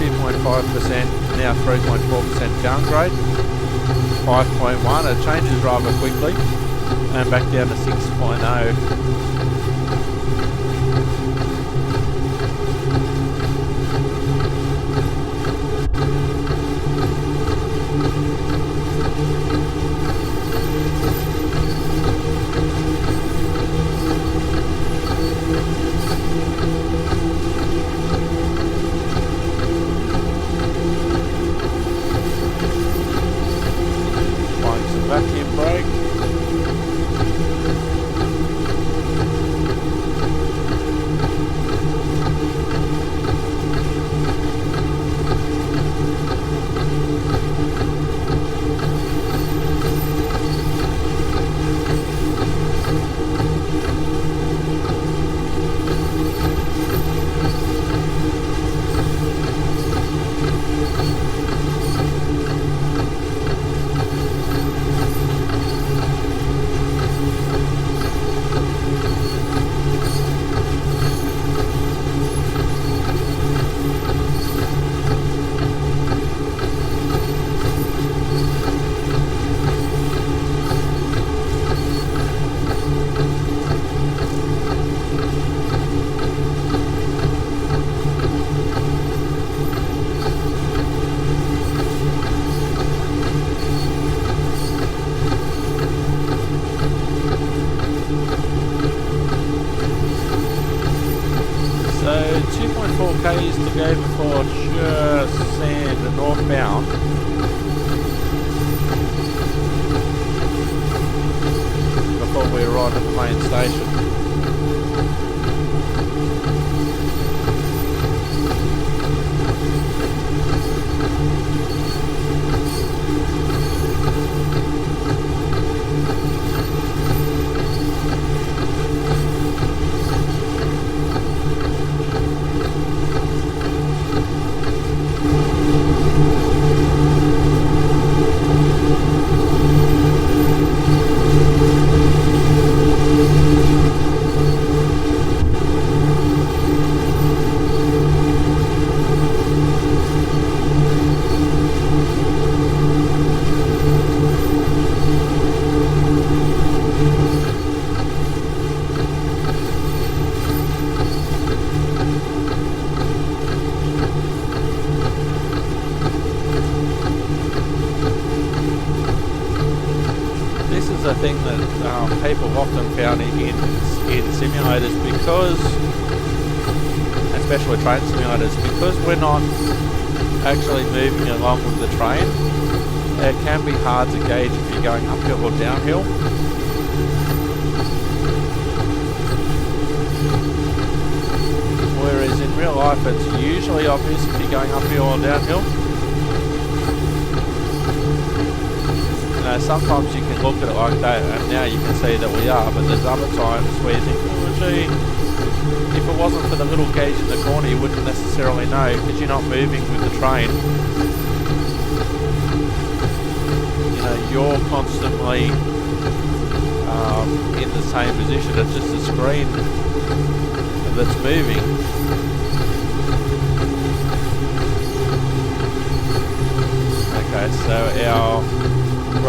2.5%, now 3.4% downgrade. 5.1, it changes rather quickly. And back down to 6.0. Vacuum brake. So 2.4 k's to go before Chur Arosa northbound. Before we arrive at the main station. A thing that people have often found in simulators, because, especially train simulators, because we're not actually moving along with the train, it can be hard to gauge if you're going uphill or downhill. Whereas in real life it's usually obvious if you're going uphill or downhill. Sometimes you can look at it like that and now you can see that we are, but there's other times where you think, oh gee, if it wasn't for the little gauge in the corner you wouldn't necessarily know, because you're not moving with the train. You know, you're constantly in the same position, it's just a screen that's moving.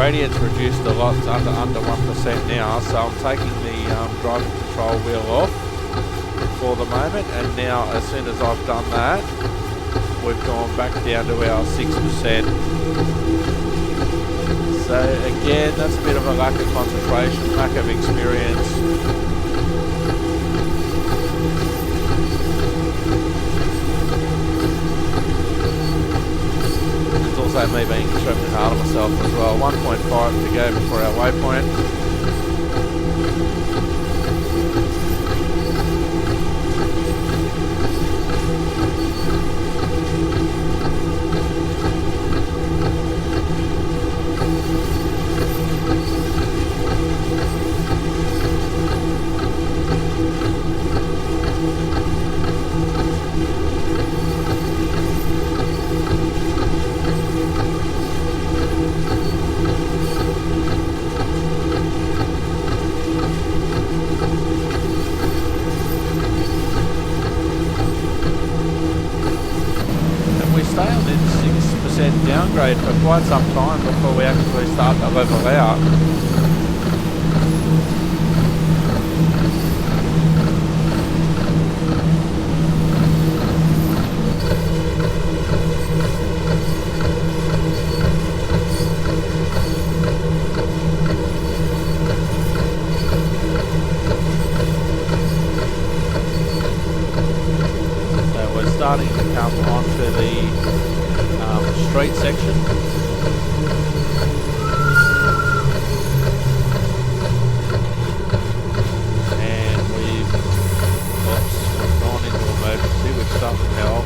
gradient's reduced a lot, it's under 1% now, so I'm taking the driving control wheel off for the moment, and now as soon as I've done that, we've gone back down to our 6%. So again, that's a bit of a lack of concentration, lack of experience. It's also me being extremely hard on myself as well. 1.5 to go before our waypoint. Downgrade for quite some time before we actually start to level out. So we're starting to come onto the straight section. And we've gone into emergency, which doesn't help.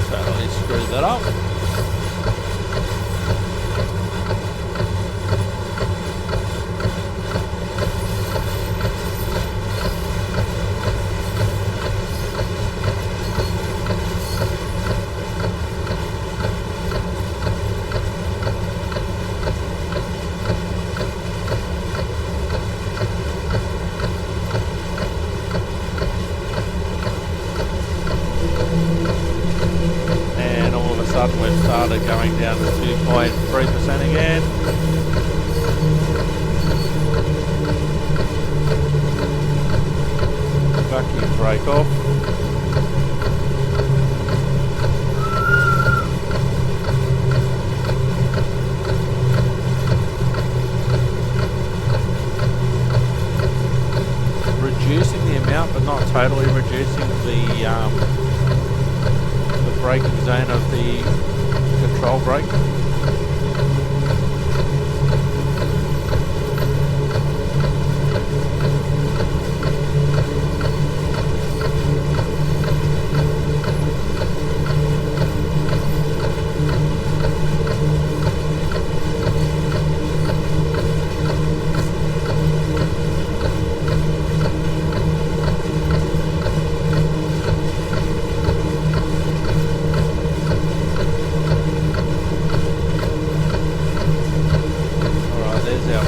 So let's screw that up. We've started going down to 2.3% again. Vacuum brake off. Reducing the amount, but not totally reducing the braking zone of the control brake.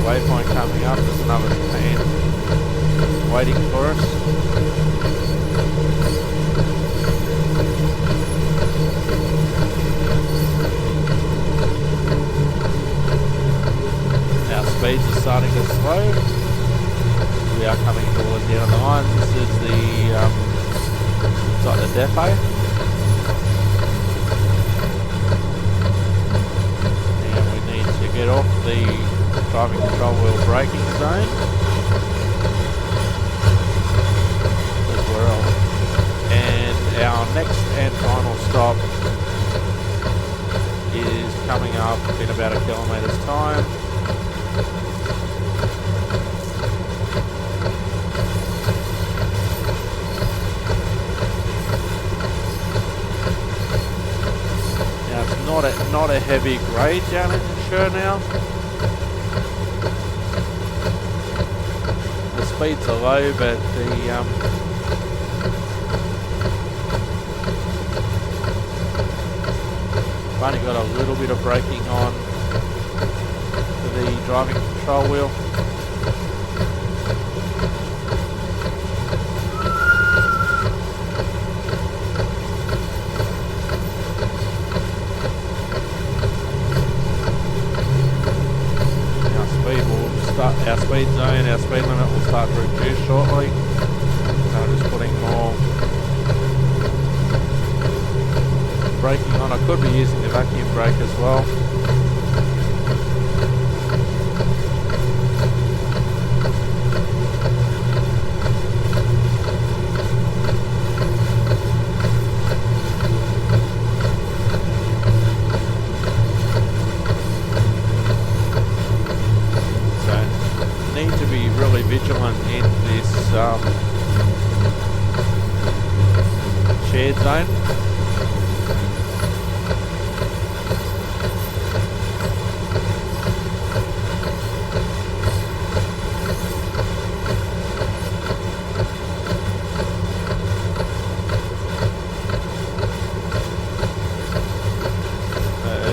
Waypoint coming up, there's another train waiting for us. Our speeds are starting to slow. We are coming towards the end of the line. This is the it's like the depot. And we need to get off the driving control wheel braking zone as well. And our next and final stop is coming up in about a kilometre's time. Now it's not a heavy grade down in Chur now. Speeds are low, but the I've only got a little bit of braking on for the driving control wheel. start our speed zone. Our speed limit will start to reduce shortly. So I'm just putting more braking on. I could be using the vacuum brake as well. Really vigilant in this shared zone.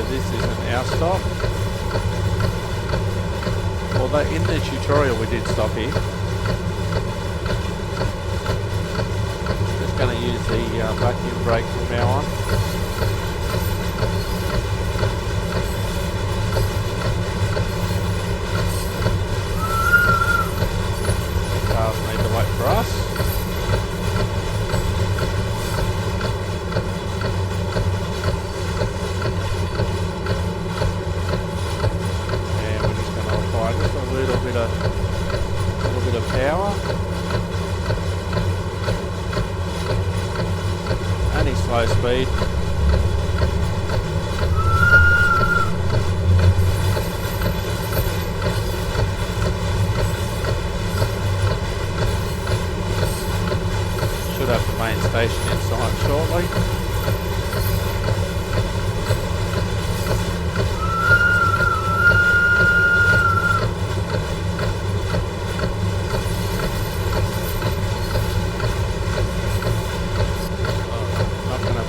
This is an hour stop. Although in the tutorial we did stop here. Just going to use the vacuum brake from now on. Cars need to wait for us. A little bit of power. Only slow speed. Should have the main station in sight shortly.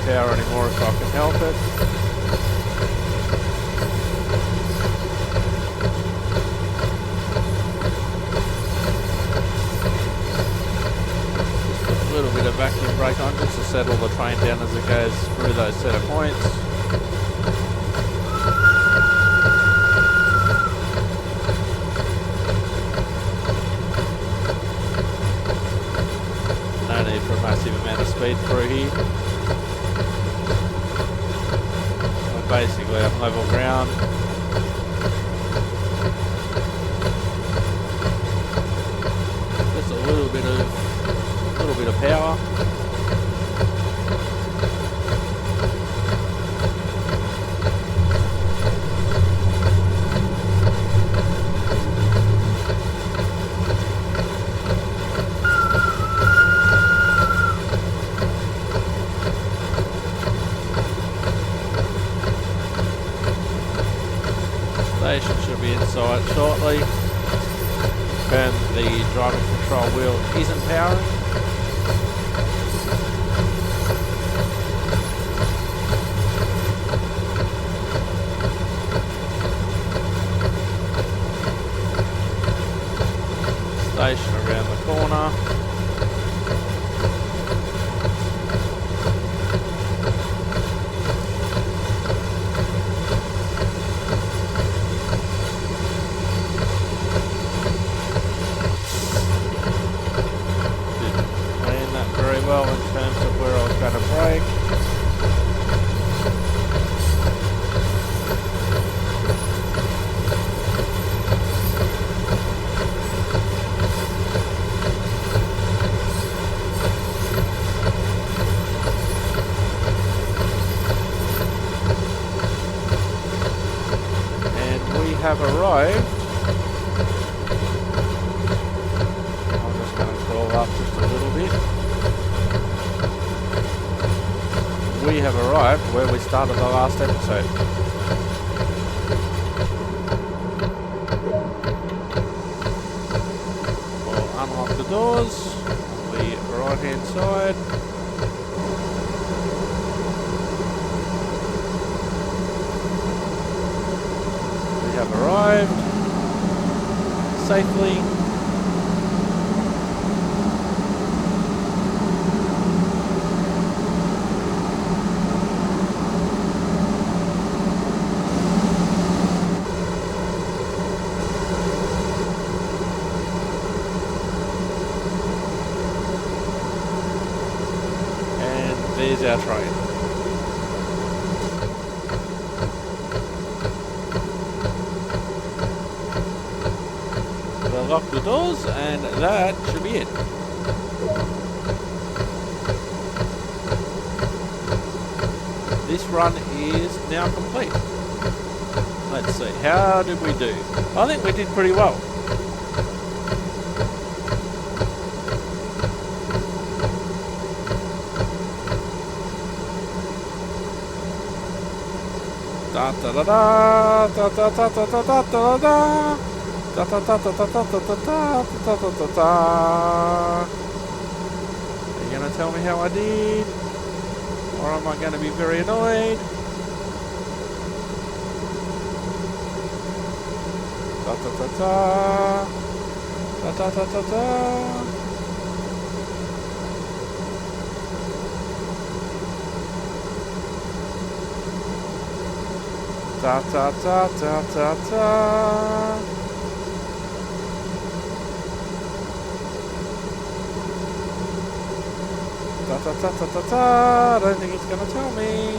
Power anymore if I can help it. Just a little bit of vacuum brake on just to settle the train down as it goes through those set of points. No need for a massive amount of speed through here. Basically on level ground. Just a little bit of power. Station should be in sight shortly. Confirm the driving control wheel isn't powering. Station around the corner. Well, in terms of where I was going to brake. And we have arrived. I'm just going to crawl up just a little bit. We have arrived where we started the last episode. We'll unlock the doors on the right hand side. We have arrived safely. Here's our train. We'll lock the doors and that should be it. This run is now complete. Let's see, how did we do? I think we did pretty well. Da da da da da da da da da da da da. Da da da da da da da da da da da da. Are you gonna tell me how I did? Or am I gonna be very annoyed? Da da da da. Da da da da da. Da da da da da da. Da da da da da da. I don't think it's gonna tell me.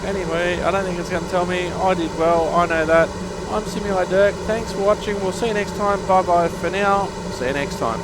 Anyway, I don't think it's gonna tell me. I did well, I know that. I'm Simulated Erk. Thanks for watching. We'll see you next time. Bye bye for now. See you next time.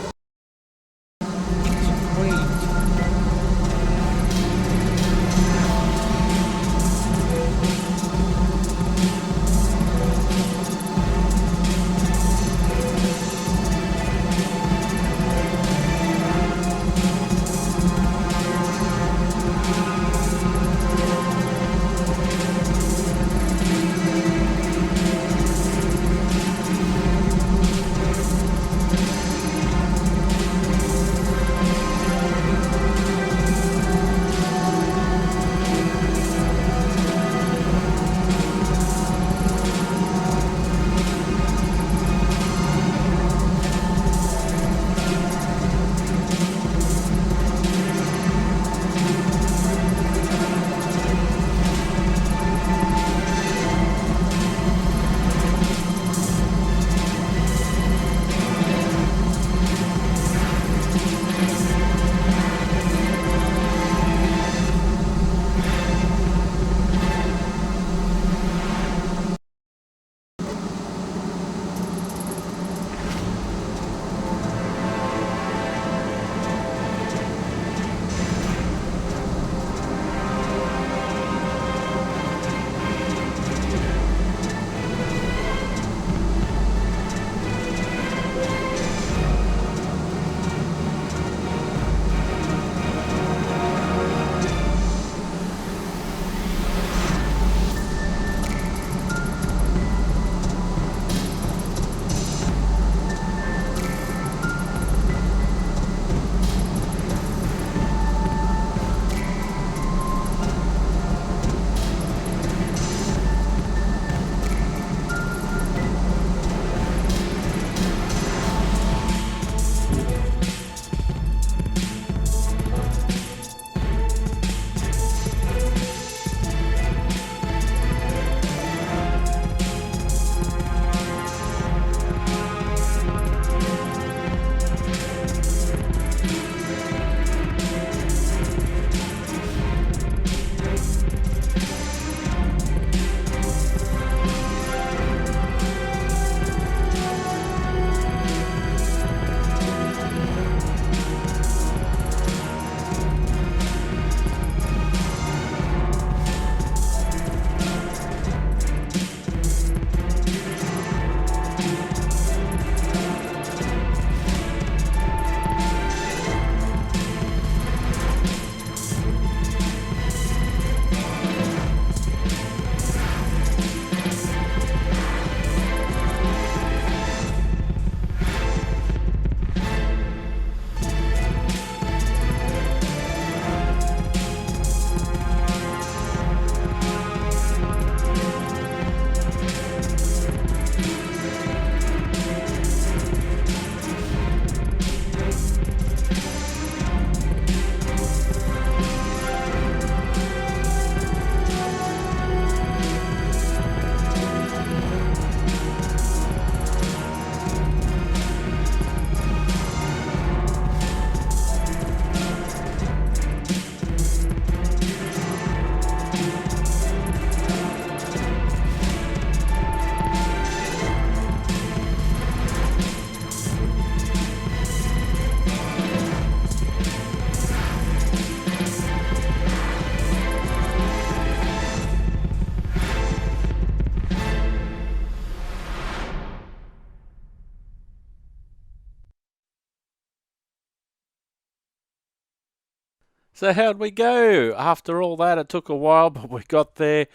So how'd we go? After all that, it took a while, but we got there.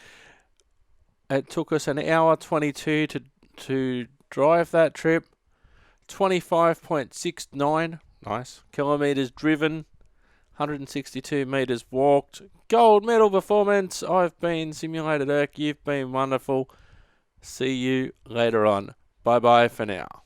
It took us an hour 22 to drive that trip. 25.69 kilometres driven. 162 metres walked. Gold medal performance. I've been Simulated Erk. You've been wonderful. See you later on. Bye bye for now.